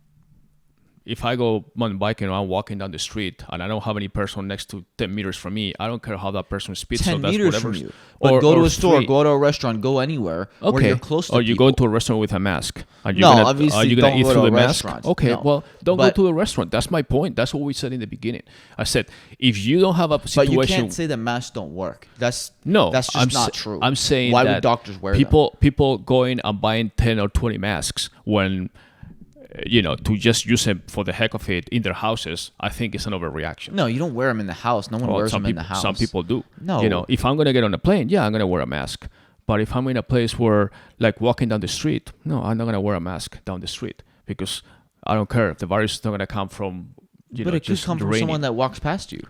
if I go mountain biking or I'm walking down the street and I don't have any person next to 10 meters from me, I don't care how that person speeds. 10 so that's meters whatever. from you. But go to a store, 3. go to a restaurant, go anywhere where you're close to Or you people. go to a restaurant with a mask. And No, are obviously you gonna don't eat go through to a the mask? restaurant. Okay, No. well, don't go But- to a restaurant. That's my point. That's what we said in the beginning. I said, if you don't have a situation... But you can't say that masks don't work. That's just not true. I'm saying why that would doctors wear people going and buying 10 or 20 masks when... to just use them for the heck of it in their houses, I think it's an overreaction. No, you don't wear them in the house. No one wears them in the house. Some people do. No. If I'm going to get on a plane, I'm going to wear a mask. But if I'm in a place where, like walking down the street, no, I'm not going to wear a mask down the street because I don't care if the virus is not going to come from, but it could come from someone that walks past you.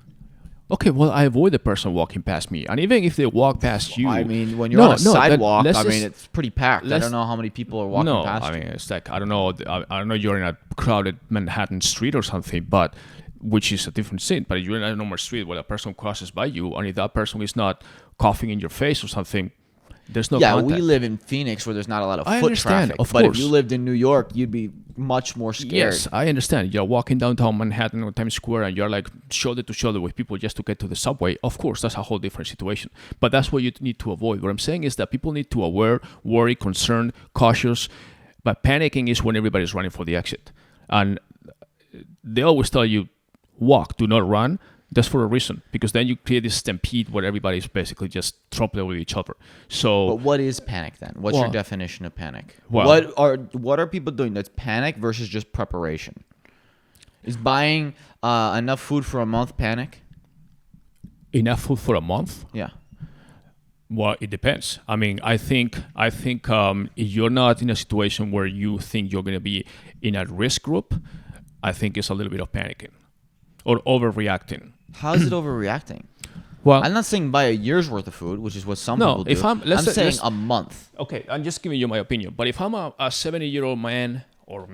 Okay, well, I avoid the person walking past me. And even if they walk past you... I mean, when you're on a sidewalk, it's pretty packed. I don't know how many people are walking past you. It's like, I don't know you're in a crowded Manhattan street or something, but which is a different scene. But you're in a normal street where a person crosses by you, and if that person is not coughing in your face or something, there's no contact. We live in Phoenix where there's not a lot of I foot understand, traffic. of But course. if you lived in New York, you'd be much more scared. Yes, I understand. You're walking downtown Manhattan or Times Square and you're like shoulder to shoulder with people just to get to the subway. Of course, that's a whole different situation. But that's what you need to avoid. What I'm saying is that people need to aware, worry, concerned, cautious. But panicking is when everybody's running for the exit. And they always tell you, walk, do not run. That's for a reason, because then you create this stampede where everybody's basically just trampling with each other. So, but what is panic then? What's your definition of panic? Well, what are people doing that's panic versus just preparation? Is buying enough food for a month panic? Enough food for a month? Yeah. Well, it depends. I mean, I think if you're not in a situation where you think you're going to be in a risk group, I think it's a little bit of panicking or overreacting. How is it overreacting? Well, I'm not saying buy a year's worth of food, which is what some people do. I'm saying a month. Okay, I'm just giving you my opinion. But if I'm a 70-year-old man or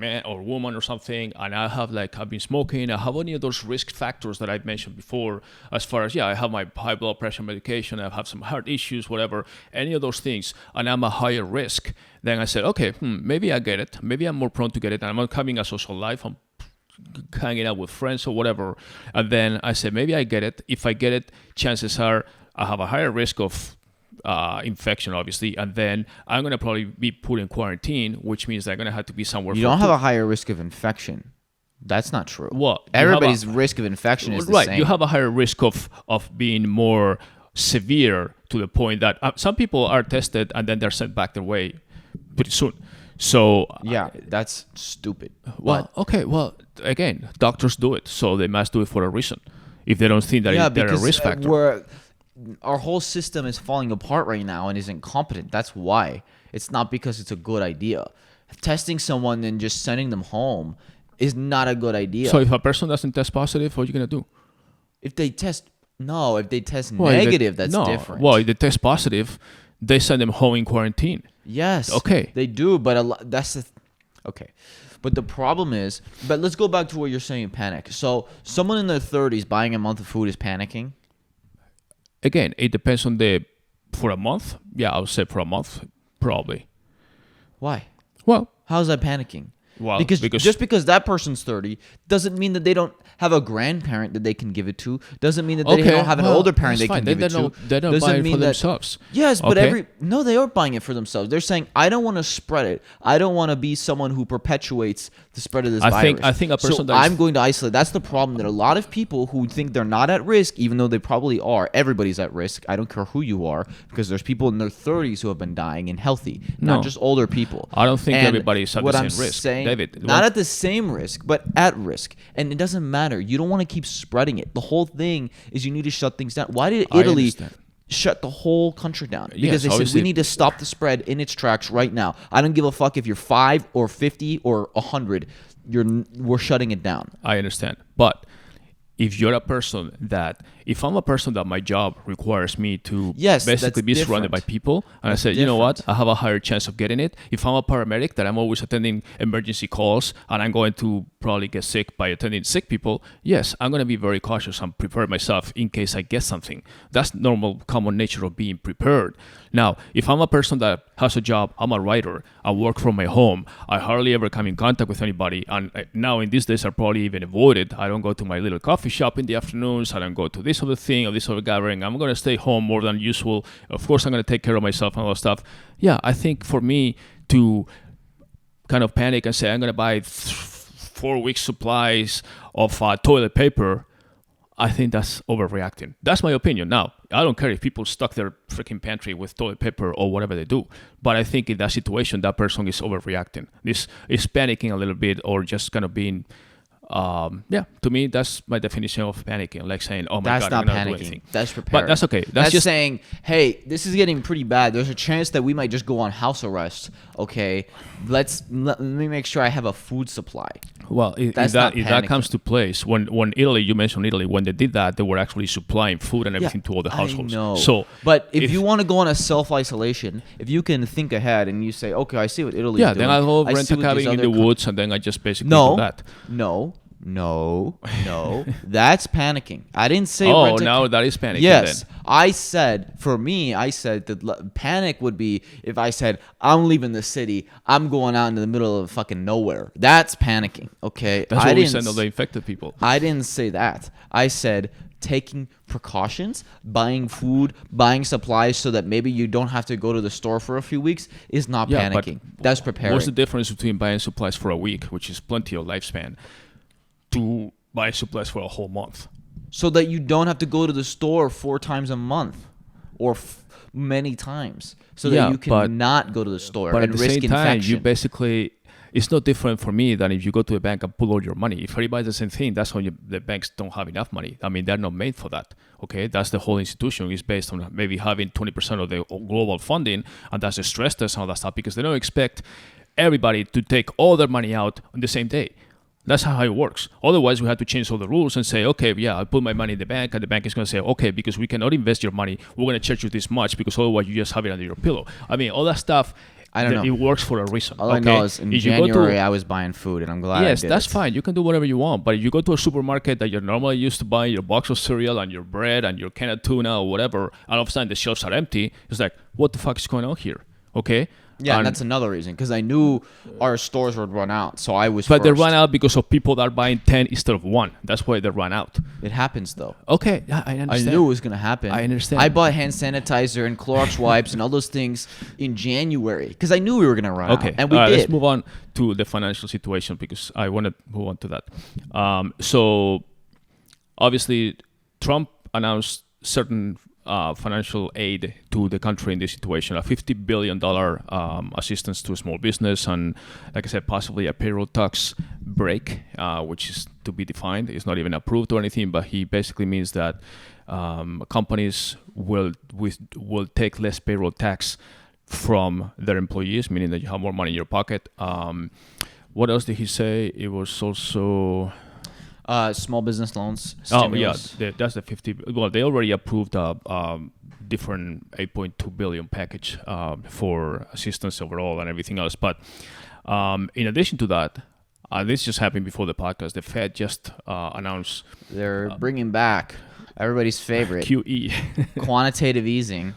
woman or something, and I've been smoking, I have any of those risk factors that I've mentioned before, as far as, I have my high blood pressure medication, I have some heart issues, whatever, any of those things, and I'm a higher risk, then I said, okay, maybe I get it. Maybe I'm more prone to get it, and I'm not having a social life. I'm hanging out with friends or whatever, and then I said maybe I get it. If I get it, chances are I have a higher risk of infection, obviously, and then I'm gonna probably be put in quarantine, which means I'm gonna have to be somewhere. You don't have a higher risk of infection. That's not true. Well, everybody's risk of infection is the right. same. You have a higher risk of being more severe to the point that some people are tested and then they're sent back their way pretty soon. So that's stupid. Well, okay. Well, again, doctors do it, so they must do it for a reason. If they don't think that they're a risk factor, our whole system is falling apart right now and is incompetent. That's why. It's not because it's a good idea. Testing someone and just sending them home is not a good idea. So if a person doesn't test positive, what are you gonna do? If they test negative, that's different. Well, if they test positive, they send them home in quarantine. Yes. Okay. They do, but okay. But the problem is, let's go back to what you're saying, panic. So someone in their 30s buying a month of food is panicking? Again, it depends on for a month. Yeah, I would say for a month, probably. Why? Well, how's that panicking? Well, because just because that person's 30 doesn't mean that they don't have a grandparent that they can give it to. Doesn't mean that they don't have an older parent they can give it to. They don't buy it for themselves. Yes, but they are buying it for themselves. They're saying, I don't want to spread it. I don't want to be someone who perpetuates the spread of this virus. I think a person I'm going to isolate. That's the problem, that a lot of people who think they're not at risk, even though they probably are. Everybody's at risk. I don't care who you are, because there's people in their 30s who have been dying and healthy, not just older people. I don't think everybody's at the same risk. David, not at the same risk, but at risk. And it doesn't matter. You don't want to keep spreading it. The whole thing is you need to shut things down. Why did Italy shut the whole country down? Because they said, we need to stop the spread in its tracks right now. I don't give a fuck if you're 5 or 50 or 100. We're shutting it down. I understand. But if you're a person that if I'm a person that my job requires me to Yes, basically that's be surrounded by different. people, and I say, you know what, I have a higher chance of getting it. If I'm a paramedic that I'm always attending emergency calls and I'm going to probably get sick by attending sick people, yes, I'm going to be very cautious and prepare myself in case I get something. That's normal common nature of being prepared. Now, if I'm a person that has a job, I'm a writer, I work from my home, I hardly ever come in contact with anybody, and now in these days I probably even avoid it. I don't go to my little coffee shop in the afternoons, I don't go to this other thing or this other gathering. I'm going to stay home more than usual. Of course, I'm going to take care of myself and all that stuff. Yeah, I think for me to kind of panic and say I'm going to buy 4 weeks supplies of toilet paper, I think that's overreacting. That's my opinion. Now, I don't care if people stock their freaking pantry with toilet paper or whatever they do, but I think in that situation, that person is overreacting. This is panicking a little bit or just kind of being, to me, that's my definition of panicking. Like saying, oh my That's God, I'm not not doing panicking. anything. That's preparing. But that's okay. That's just saying, hey, this is getting pretty bad. There's a chance that we might just go on house arrest. Okay, let me make sure I have a food supply. Well, if that comes to place, when Italy, you mentioned Italy, when they did that, they were actually supplying food and everything to all the households. I know. So, but if you want to go on a self-isolation, if you can think ahead and you say, okay, I see what Italy's doing. then I'll go I rent see a what cabin these in the other woods, and then I just basically No, do that. no, that's panicking. I didn't say. Oh, now that is panicking. Yes, Then. I said that panic would be if I said I'm leaving the city, I'm going out into the middle of fucking nowhere. That's panicking. Okay, That's what we send all the infected people. I didn't say that. I said taking precautions, buying food, buying supplies so that maybe you don't have to go to the store for a few weeks is not panicking. That's preparing. What's the difference between buying supplies for a week, which is plenty of lifespan, to buy supplies for a whole month? So that you don't have to go to the store 4 times a month or many times. So that you can not go to the store but and at the risk same time, infection. you basically, it's no different for me than if you go to a bank and pull all your money. If everybody does the same thing, that's how the banks don't have enough money. I mean, they're not made for that. Okay, that's the whole institution is based on maybe having 20% of the global funding, and that's the stress test and all that stuff because they don't expect everybody to take all their money out on the same day. That's how it works. Otherwise, we have to change all the rules and say, okay, yeah, I put my money in the bank, and the bank is going to say, okay, because we cannot invest your money, we're going to charge you this much because otherwise you just have it under your pillow. I mean, all that stuff, I don't know. It works for a reason. All I know is in January I was buying food, and I'm glad I did. Yes, that's fine. You can do whatever you want. But if you go to a supermarket that you're normally used to buying your box of cereal and your bread and your can of tuna or whatever, and all of a sudden the shelves are empty, it's like, what the fuck is going on here? Okay? Yeah, and that's another reason because I knew our stores would run out, so I was. But first. they run out because of people that are buying 10 instead of 1. That's why they run out. It happens though. Okay, I understand. I knew it was gonna happen. I understand. I bought hand sanitizer and Clorox wipes and all those things in January because I knew we were gonna run out, and we did. Let's move on to the financial situation because I want to move on to that. So, obviously, Trump announced certain financial aid to the country in this situation, a $50 billion assistance to a small business, and like I said, possibly a payroll tax break, which is to be defined. It's not even approved or anything, but he basically means that companies will take less payroll tax from their employees, meaning that you have more money in your pocket. What else did he say? It was also... small business loans. Stimulus. Oh yeah, that's the 50. Well, they already approved a different 8.2 billion package for assistance overall and everything else. But in addition to that, this just happened before the podcast. The Fed just announced they're bringing back everybody's favorite QE, quantitative easing.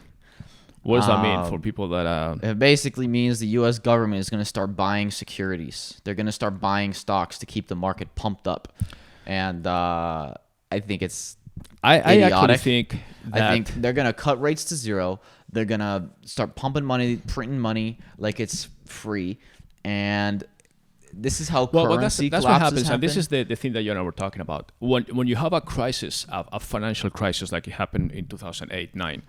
What does that mean for people that? It basically means the U.S. government is going to start buying securities. They're going to start buying stocks to keep the market pumped up. And I think it's I actually think that I think they're gonna cut rates to zero. They're gonna start pumping money, printing money like it's free, and this is how currency that's collapses what happens. happen. And this is the thing that you and I were talking about. When you have a crisis, a financial crisis like it happened in 2008-9,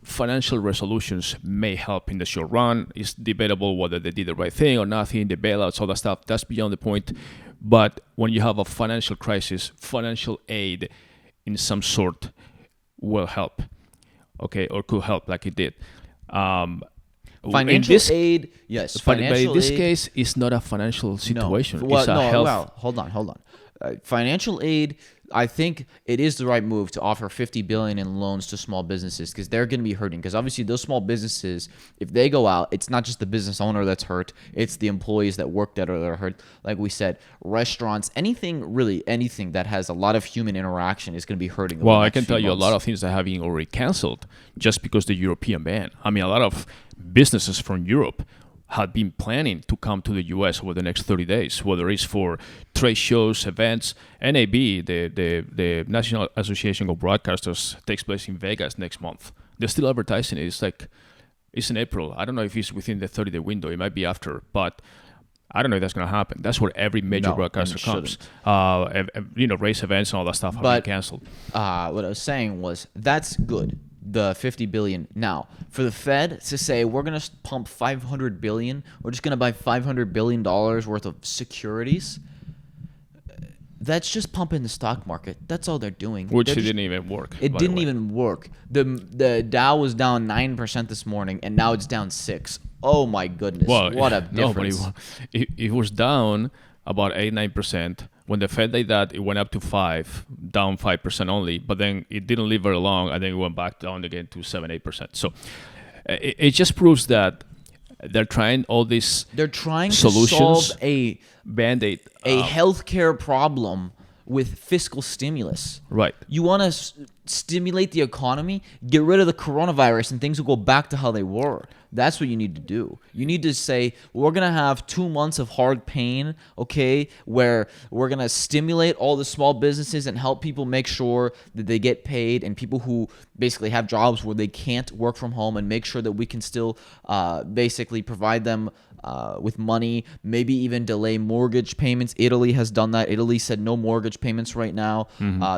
financial resolutions may help in the short run. It's debatable whether they did the right thing or nothing, the bailouts, all that stuff. That's beyond the point. But when you have a financial crisis, financial aid in some sort will help, okay, or could help like it did. Financial aid, yes. But in this case, it's not a financial situation. It's a health. Well, hold on. financial aid, I think it is the right move to offer $50 billion in loans to small businesses because they're going to be hurting. Because obviously those small businesses, if they go out, it's not just the business owner that's hurt, it's the employees that work that are hurt. Like we said, restaurants, anything that has a lot of human interaction is going to be hurting. Well, I can tell you a lot of things that have been already canceled just because the European ban. I mean, a lot of businesses from Europe had been planning to come to the U.S. over the next 30 days, whether it's for trade shows, events. NAB, the National Association of Broadcasters, takes place in Vegas next month. They're still advertising it. It's in April. I don't know if it's within the 30-day window. It might be after, but I don't know if that's going to happen. That's where every major broadcaster comes. Race events and all that stuff have been canceled. What I was saying was that's good. The $50 billion. Now, for the Fed to say we're going to pump $500 billion, we're just going to buy $500 billion worth of securities, that's just pumping the stock market. That's all they're doing. Which it didn't even work. It didn't even work. The Dow was down 9% this morning, and now it's down 6%. Oh my goodness! Well, what a difference! No, but it was down about 8-9%. When the Fed did that, it went up to 5, down 5% only, but then it didn't live very long, and then it went back down again to 7-8%. So it just proves that they're trying all these solutions to solve a Band-Aid, healthcare problem with fiscal stimulus. Right. You want to stimulate the economy, get rid of the coronavirus, and things will go back to how they were. That's what you need to do. You need to say, we're going to have 2 months of hard pain, okay, where we're going to stimulate all the small businesses and help people make sure that they get paid, and people who basically have jobs where they can't work from home, and make sure that we can still basically provide them with money, maybe even delay mortgage payments. Italy has done that. Italy said no mortgage payments right now.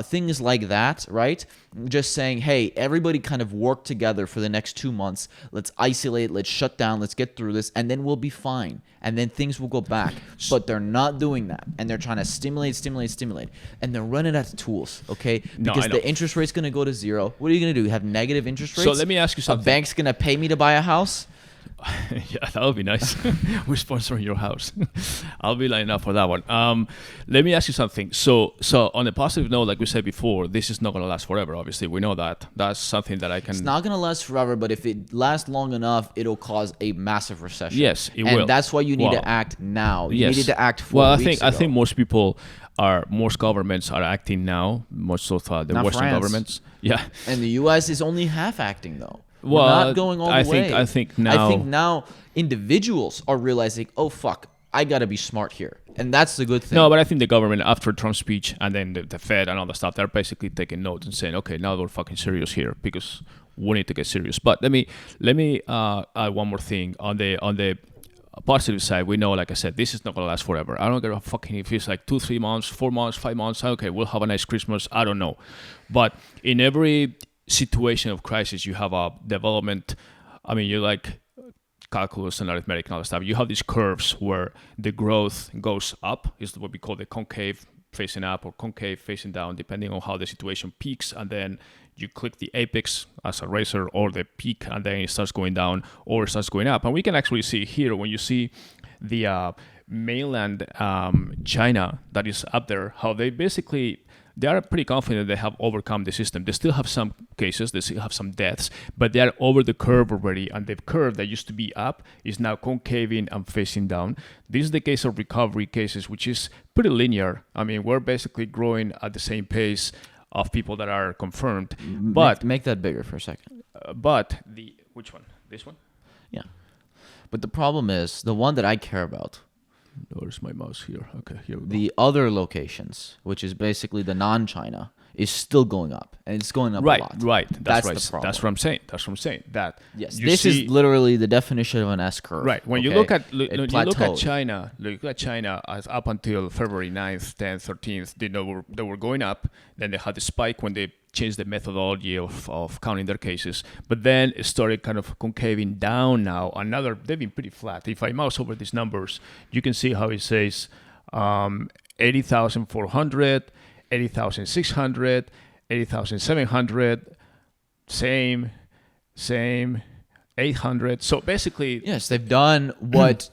Things like that, right? Just saying, hey, everybody kind of work together for the next 2 months. Let's isolate, let's shut down, let's get through this, and then we'll be fine. And then things will go back. But they're not doing that. And they're trying to stimulate. And they're running out of tools, okay? Because the interest rate's going to go to zero. What are you going to do? Have negative interest rates? So let me ask you something. A bank's going to pay me to buy a house? Yeah, that would be nice. We're sponsoring your house. I'll be lining up for that one. Let me ask you something. So on a positive note, like we said before, this is not going to last forever. Obviously, we know that. That's something that I can. It's not going to last forever, but if it lasts long enough, it'll cause a massive recession. Yes, it will. And that's why you need to act now. You needed to act 4 weeks ago. I think most governments are acting now. Most of the Western governments. Yeah. And the U.S. is only half acting though. Well, we're not going all the way. I think now individuals are realizing, oh fuck, I gotta be smart here, and that's the good thing. No, but I think the government, after Trump's speech and then the Fed and all the stuff, they're basically taking notes and saying, okay, now we're fucking serious here because we need to get serious. But let me add one more thing on the positive side. We know, like I said, this is not gonna last forever. I don't care if it's like 2, 3 months, 4 months, 5 months. Okay, we'll have a nice Christmas. I don't know, but in every situation of crisis, you have a development. I mean, you like calculus and arithmetic and all that stuff. You have these curves where the growth goes up. Is what we call the concave facing up or concave facing down, depending on how the situation peaks. And then you click the apex as a razor, or the peak, and then it starts going down or it starts going up. And we can actually see here when you see the mainland China that is up there, how they are pretty confident they have overcome the system. They still have some cases, they still have some deaths, but they are over the curve already, and the curve that used to be up is now concaving and facing down. This is the case of recovery cases, which is pretty linear. I mean, we're basically growing at the same pace of people that are confirmed. But make that bigger for a second. Which one? This one? Yeah. But the problem is, the one that I care about, where's my mouse here? Okay, here we go. The other locations, which is basically the non-China, is still going up, and it's going up a lot. Right. That's right. The problem. That's what I'm saying. That yes, this is literally the definition of an S curve. Right. When you look at China, as up until February 9th, 10th, 13th, they were going up. Then they had the spike when they changed the methodology of counting their cases, but then it started kind of concaving down now. They've been pretty flat. If I mouse over these numbers, you can see how it says 80,400, 80,600, 80,700, same, 800. So basically, yes, they've done what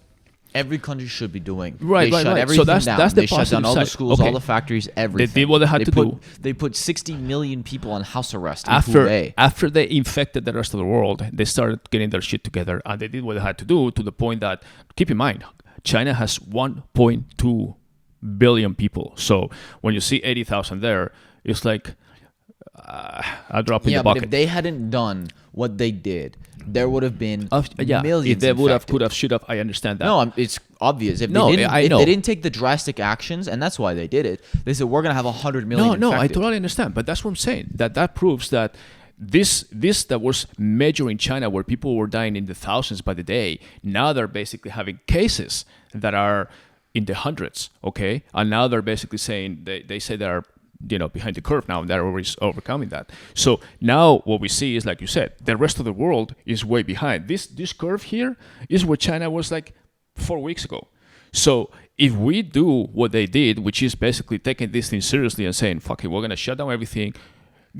every country should be doing. Right, they right, shut right. everything So down. that's the they shut down positive all the side. schools, Okay. all the factories, everything. They did what they had to do. They put 60 million people on house arrest in After Hubei. they infected the rest of the world, they started getting their shit together, and they did what they had to do, to the point that, keep in mind, China has 1.2 billion people. So when you see 80,000 there, it's like a drop in the bucket. But if they hadn't done what they did, there would have been millions. If they would have, infected. could have, should have, I understand that. No, it's obvious. If No, they didn't, I if know. they didn't take the drastic actions, and that's why they did it. They said we're gonna have 100 million. No, I infected. totally understand. But that's what I'm saying. That proves that this that was major in China, where people were dying in the thousands by the day, now they're basically having cases that are in the hundreds, okay? And now they're basically saying, they say they are, behind the curve now, and they're always overcoming that. So now what we see is, like you said, the rest of the world is way behind. This curve here is where China was like 4 weeks ago. So if we do what they did, which is basically taking this thing seriously and saying, fuck it, we're going to shut down everything,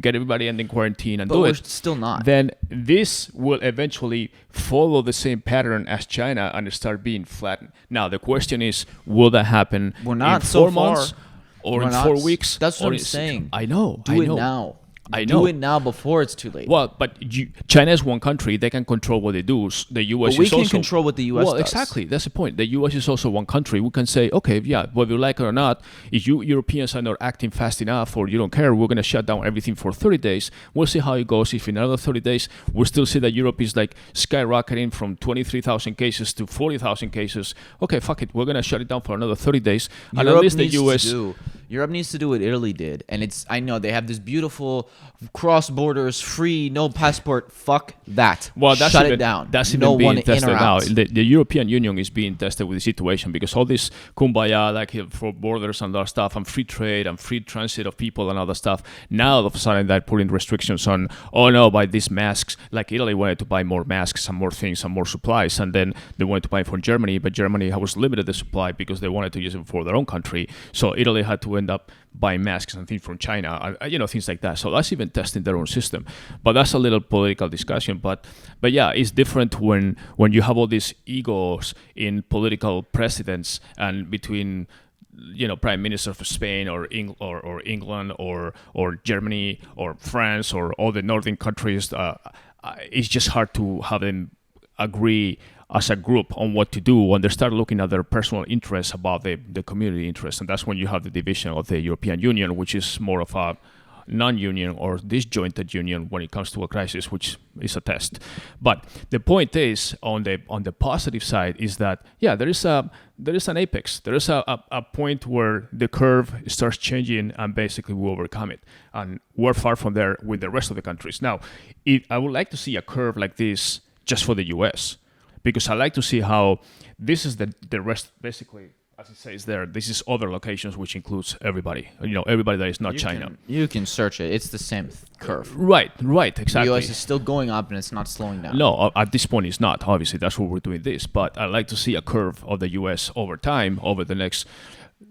get everybody in quarantine and But do we're it, still not. then this will eventually follow the same pattern as China and start being flattened. Now, the question is, will that happen We're not in so 4 months far. or We're in not 4 weeks? That's what or I'm in 6 saying. I know. Do it now. I know. Do it now before it's too late. Well, but China is one country. They can control what they do. The U.S. But we is can also... control what the U.S. Well, does. exactly. That's the point. The U.S. is also one country. We can say, okay, yeah, whether you like it or not, if you Europeans are not acting fast enough or you don't care, we're going to shut down everything for 30 days. We'll see how it goes. If in another 30 days, we still see that Europe is like skyrocketing from 23,000 cases to 40,000 cases, okay, fuck it. We're going to shut it down for another 30 days. And at least the U.S... Europe needs to do what Italy did, and I know they have this beautiful cross borders, free, no passport. Fuck that. Well, that's shut even, it down. That's no even being one tested in or now. out. The European Union is being tested with the situation, because all this kumbaya, like for borders and other stuff, and free trade and free transit of people and other stuff. Now, all of a sudden, they're putting restrictions on, buy these masks. Like Italy wanted to buy more masks and more things and more supplies, and then they wanted to buy from Germany, but Germany was limited the supply because they wanted to use it for their own country. So Italy had to end up buying masks and things from China, things like that. So that's even testing their own system. But that's a little political discussion. But yeah, it's different when you have all these egos in political precedents and between prime minister of Spain or England or Germany or France or all the northern countries. It's just hard to have them agree as a group on what to do when they start looking at their personal interests above the community interests. And that's when you have the division of the European Union, which is more of a non-union or disjointed union when it comes to a crisis, which is a test. But the point is, on the positive side, is that there is an apex. There is a point where the curve starts changing, and basically we overcome it. And we're far from there with the rest of the countries. Now, I would like to see a curve like this just for the U.S., because I like to see how this is the rest, basically, as it says there, this is other locations, which includes everybody. Everybody that is not China. You can search it. It's the same curve. Right, exactly. The US is still going up, and it's not slowing down. No, at this point it's not. Obviously, that's why we're doing this. But I like to see a curve of the US over time, over the next,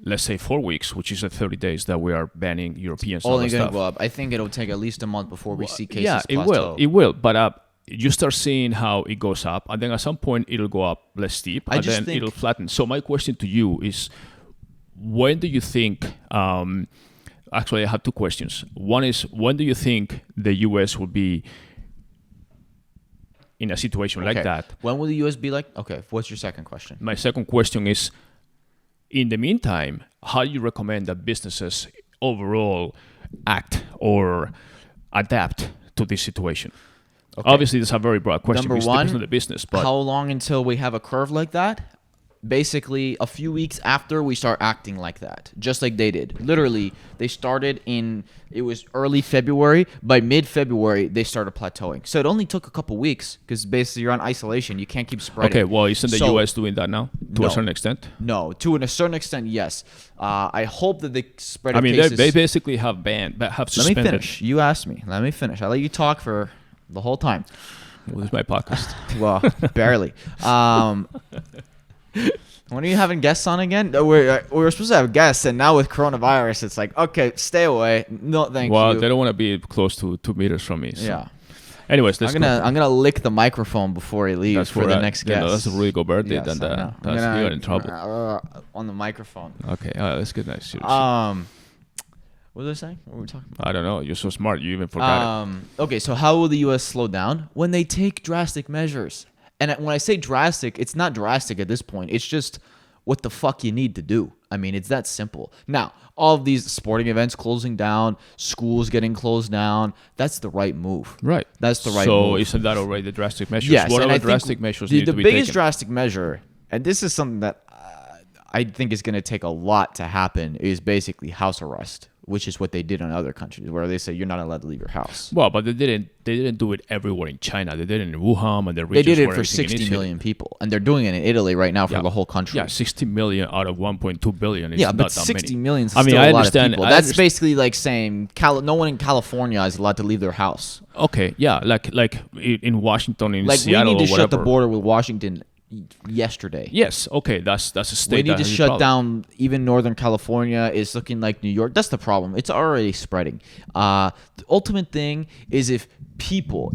let's say, 4 weeks, which is the 30 days that we are banning Europeans. Only going to go up. I think it'll take at least a month before we see cases plateau. It will. But you start seeing how it goes up, and then at some point it'll go up less steep, and then it'll flatten. So my question to you is, when do you think, actually I have two questions. One is, when do you think the US will be in a situation like that? When will the US be like? Okay, what's your second question? My second question is, in the meantime, how do you recommend that businesses overall act or adapt to this situation? Okay. Obviously, this is a very broad question. Number one, the business, but how long until we have a curve like that? Basically, a few weeks after we start acting like that, just like they did. Literally, they started it was early February. By mid-February, they started plateauing. So it only took a couple weeks, because basically you're on isolation. You can't keep spreading. Okay, well, isn't the U.S. doing that now to a certain extent? No, to a certain extent, yes. I hope that they spread cases. They basically have suspended. Let me finish. You asked me. Let me finish. I let you talk for the whole time. Well, this is my podcast. Well, barely. When are you having guests on again? We're supposed to have guests, and now with coronavirus, it's like, okay, stay away. No, thank you. Well, they don't want to be close to 2 meters from me. So. Yeah. Anyways, let's I'm gonna lick the microphone before he leaves for the next guest. That's a really good birthday. Yes, Then I know. you got in trouble. On the microphone. Okay, let's get nice. Seriously. What was I saying? What were we talking about? I don't know. You're so smart. You even forgot it. Okay, so how will the U.S. slow down? When they take drastic measures. And when I say drastic, it's not drastic at this point. It's just what the fuck you need to do. I mean, it's that simple. Now, all of these sporting events closing down, schools getting closed down, that's the right move. Right. That's the right move. So isn't that already the drastic measures? Yes. What other drastic measures need to be taken? The biggest drastic measure, and this is something that I think is going to take a lot to happen, is basically house arrest, which is what they did in other countries, where they say you're not allowed to leave your house. Well, but they didn't do it everywhere in China. They did it in Wuhan and the regions. They did it for 60 million people, and they're doing it in Italy right now for the whole country. Yeah, 60 million out of 1.2 billion. Is but not 60 many. million is still a lot of people. That's basically like saying no one in California is allowed to leave their house. Okay, yeah, like in Washington, in Seattle, we need to or whatever. shut the border with Washington yesterday. Yes, okay, that's a state. We need to shut down. Even Northern California is looking like New York. That's the problem. It's already spreading. The ultimate thing is if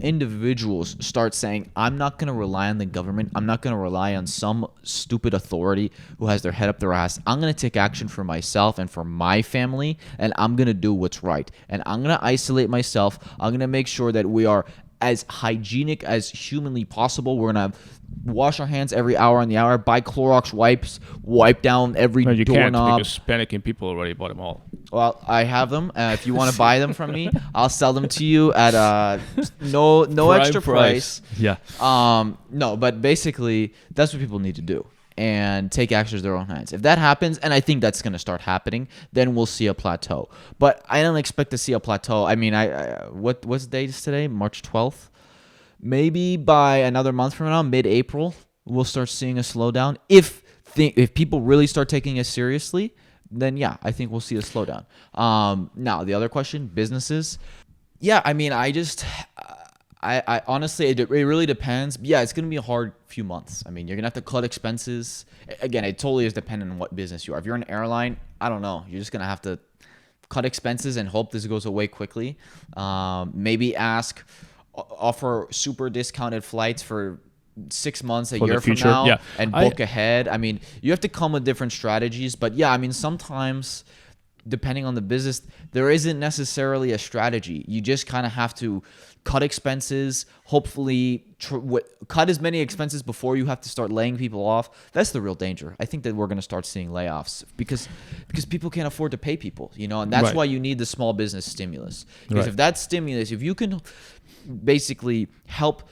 individuals start saying, I'm not going to rely on the government. I'm not going to rely on some stupid authority who has their head up their ass. I'm going to take action for myself and for my family, and I'm going to do what's right. And I'm going to isolate myself. I'm going to make sure that we are as hygienic as humanly possible. We're going to wash our hands every hour on the hour, buy Clorox wipes, wipe down every doorknob. You can't because panicking people already bought them all. Well, I have them. If you want to buy them from me, I'll sell them to you at no extra price. Yeah. No, but basically, that's what people need to do and take actions in their own hands. If that happens, and I think that's going to start happening, then we'll see a plateau. But I don't expect to see a plateau. I mean, what's the date today? March 12th? Maybe by another month from now, mid-April, we'll start seeing a slowdown. If people really start taking it seriously, then yeah, I think we'll see a slowdown. Now, the other question, businesses. Yeah, I mean, I honestly, it really depends. Yeah, it's going to be a hard few months. I mean, you're going to have to cut expenses. Again, it totally is dependent on what business you are. If you're an airline, I don't know. You're just going to have to cut expenses and hope this goes away quickly. Maybe offer super discounted flights for 6 months, a year from now, and book ahead. I mean, you have to come with different strategies. But yeah, I mean, sometimes depending on the business, there isn't necessarily a strategy. You just kind of have to cut expenses, hopefully cut as many expenses before you have to start laying people off. That's the real danger. I think that we're going to start seeing layoffs because people can't afford to pay people, and that's why you need the small business stimulus. Because if that stimulus, if you can basically help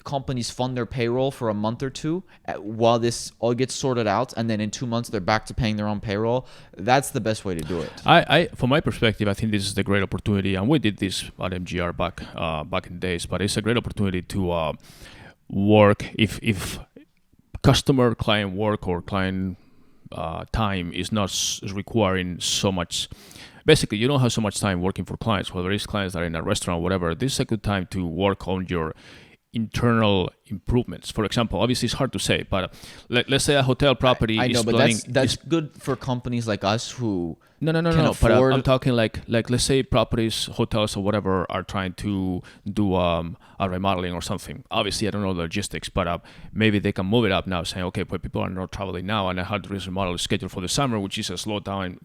companies fund their payroll for a month or two while this all gets sorted out, and then in 2 months they're back to paying their own payroll, that's the best way to do it. From my perspective, I think this is a great opportunity, and we did this at MGR back in the days, but it's a great opportunity to work if customer client work or client time is not requiring so much. Basically, you don't have so much time working for clients, whether it's clients that are in a restaurant or whatever. This is a good time to work on your internal improvements. For example, obviously it's hard to say, but let's say a hotel property I know, but that's good for companies like us who No. But I'm talking like let's say properties, hotels, or whatever are trying to do a remodeling or something. Obviously, I don't know the logistics, but maybe they can move it up now, saying, okay, but people are not traveling now, and I had this remodel scheduled for the summer, which is a slowdown.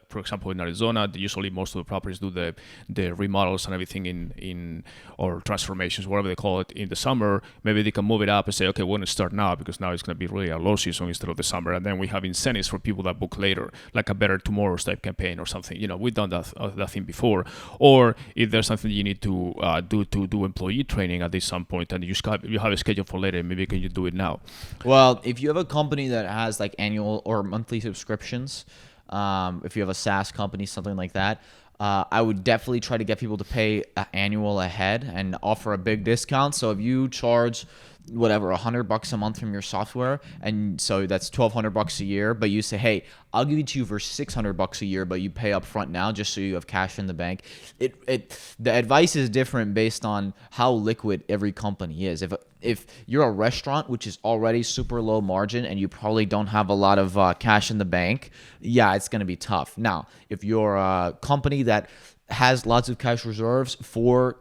For example, in Arizona, usually most of the properties do the remodels and everything in or transformations, whatever they call it, in the summer. Maybe they can move it up and say, okay, we're going to start now because now it's going to be really a low season instead of the summer, and then we have incentives for people that book later, like a Better Tomorrows type campaign or something. We've done that thing before. Or if there's something you need to do employee training at some point, and you have a schedule for later, maybe can you do it now? Well, if you have a company that has like annual or monthly subscriptions, if you have a SaaS company, something like that, I would definitely try to get people to pay annual ahead and offer a big discount. So if you charge whatever $100 a month from your software, and so that's $1,200 a year, but you say, hey, I'll give it to you for $600 a year, but you pay up front now just so you have cash in the bank. The advice is different based on how liquid every company is. If you're a restaurant, which is already super low margin, and you probably don't have a lot of cash in the bank, yeah, it's going to be tough. Now, if you're a company that has lots of cash reserves for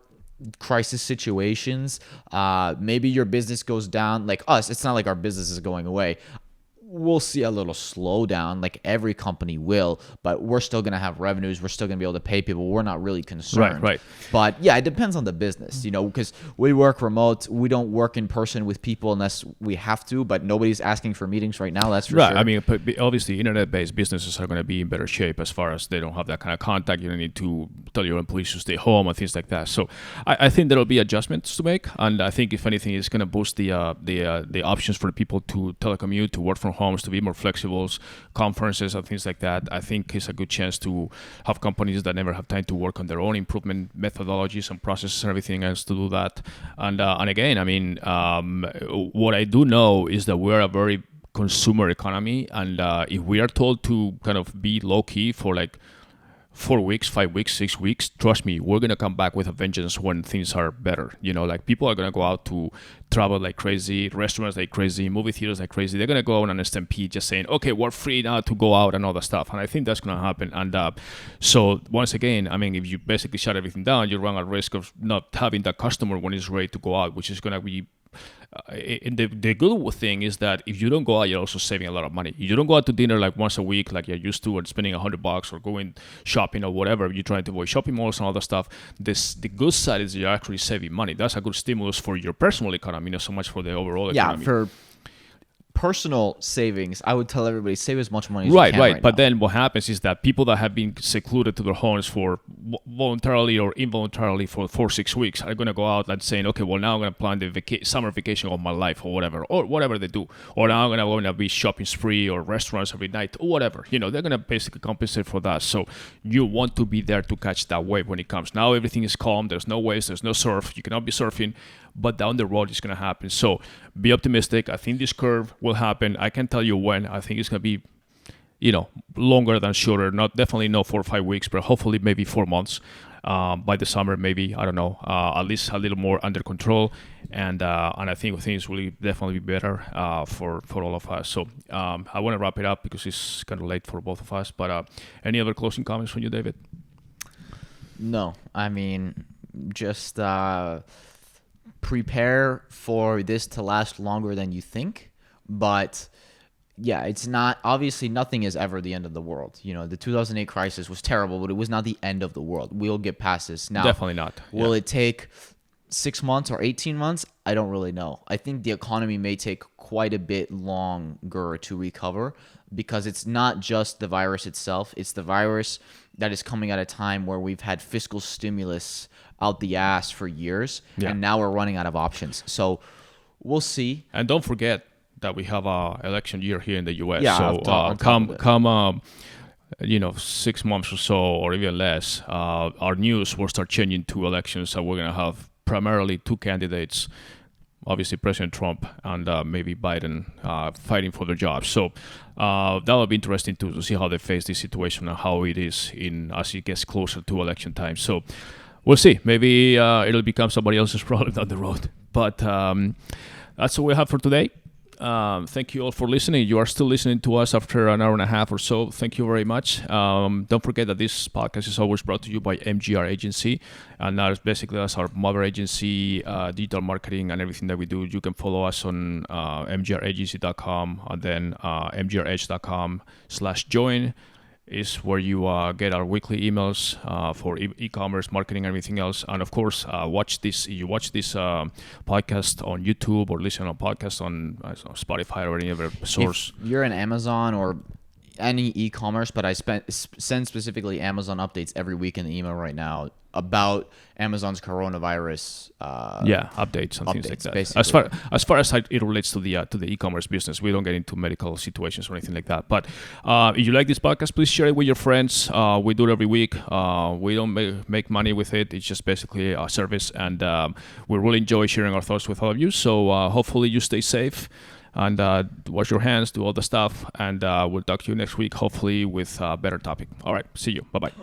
crisis situations, maybe your business goes down. Like us, it's not like our business is going away. We'll see a little slowdown, like every company will, but we're still going to have revenues. We're still going to be able to pay people. We're not really concerned. Right. But yeah, it depends on the business, because we work remote. We don't work in person with people unless we have to, but nobody's asking for meetings right now. That's for sure. I mean, obviously, internet-based businesses are going to be in better shape as far as they don't have that kind of contact. You don't need to tell your employees to stay home and things like that. So I think there'll be adjustments to make, and I think if anything, it's going to boost the options for people to telecommute, to work from homes, to be more flexible, conferences and things like that. I think it's a good chance to have companies that never have time to work on their own improvement methodologies and processes and everything else to do that. And again, I mean, what I do know is that we're a very consumer economy, and if we are told to kind of be low key for like 4 weeks, 5 weeks, 6 weeks, trust me, we're going to come back with a vengeance when things are better. Like people are going to go out to travel like crazy, restaurants like crazy, movie theaters like crazy. They're going to go on a stampede just saying, okay, we're free now to go out and all that stuff. And I think that's going to happen. And so once again, I mean, if you basically shut everything down, you run a risk of not having that customer when he's ready to go out, which is going to be the good thing is that if you don't go out, you're also saving a lot of money. You don't go out to dinner like once a week like you're used to, or spending $100 or going shopping or whatever. You're trying to avoid shopping malls and all that stuff. The good side is you're actually saving money. That's a good stimulus for your personal economy, not so much for the overall economy. Yeah, for personal savings, I would tell everybody save as much money as you can right But now. then what happens is that people that have been secluded to their homes for voluntarily or involuntarily for 4-6 weeks are going to go out and saying, okay, well, now I'm going to plan the summer vacation of my life or whatever they do. Or now I'm going to be shopping spree or restaurants every night or whatever. They're going to basically compensate for that. So you want to be there to catch that wave when it comes. Now everything is calm. There's no waves. There's no surf. You cannot be surfing. But down the road, it's going to happen. So be optimistic. I think this curve will happen. I can't tell you when. I think it's going to be, longer than shorter. Definitely not 4 or 5 weeks, but hopefully maybe 4 months. By the summer, maybe, I don't know, at least a little more under control. And I think things will definitely be better for all of us. So I want to wrap it up because it's kind of late for both of us. But any other closing comments from you, David? No, I mean, just prepare for this to last longer than you think. But yeah, it's not, obviously nothing is ever the end of the world. The 2008 crisis was terrible, but it was not the end of the world. We'll get past this. Now, definitely not. Will it take 6 months or 18 months? I don't really know. I think the economy may take quite a bit longer to recover because it's not just the virus itself. It's the virus that is coming at a time where we've had fiscal stimulus out the ass for years, and now we're running out of options. So we'll see. And don't forget that we have a election year here in the U.S. Yeah, so come 6 months or so, or even less, our news will start changing to elections. So we're gonna have primarily 2 candidates, obviously President Trump and maybe Biden, fighting for their jobs. So that will be interesting to see how they face this situation and how it is as it gets closer to election time. So we'll see. Maybe it'll become somebody else's problem down the road. But that's all we have for today. Thank you all for listening. You are still listening to us after an hour and a half or so. Thank you very much. Don't forget that this podcast is always brought to you by MGR Agency. And that's our mother agency, digital marketing and everything that we do. You can follow us on mgragency.com and then mgrh.com/join. Is where you get our weekly emails for e-commerce, marketing, and everything else. And of course, watch this podcast on YouTube or listen on podcast on Spotify or any other source. If you're an Amazon or any e-commerce, but I send specifically Amazon updates every week in the email right now about Amazon's coronavirus updates and things like that. Basically. As far as it relates to the e-commerce business, we don't get into medical situations or anything like that. But if you like this podcast, please share it with your friends. We do it every week. We don't make money with it. It's just basically a service, and we really enjoy sharing our thoughts with all of you. So hopefully you stay safe and wash your hands, do all the stuff, and we'll talk to you next week, hopefully with a better topic. All right, see you. Bye-bye.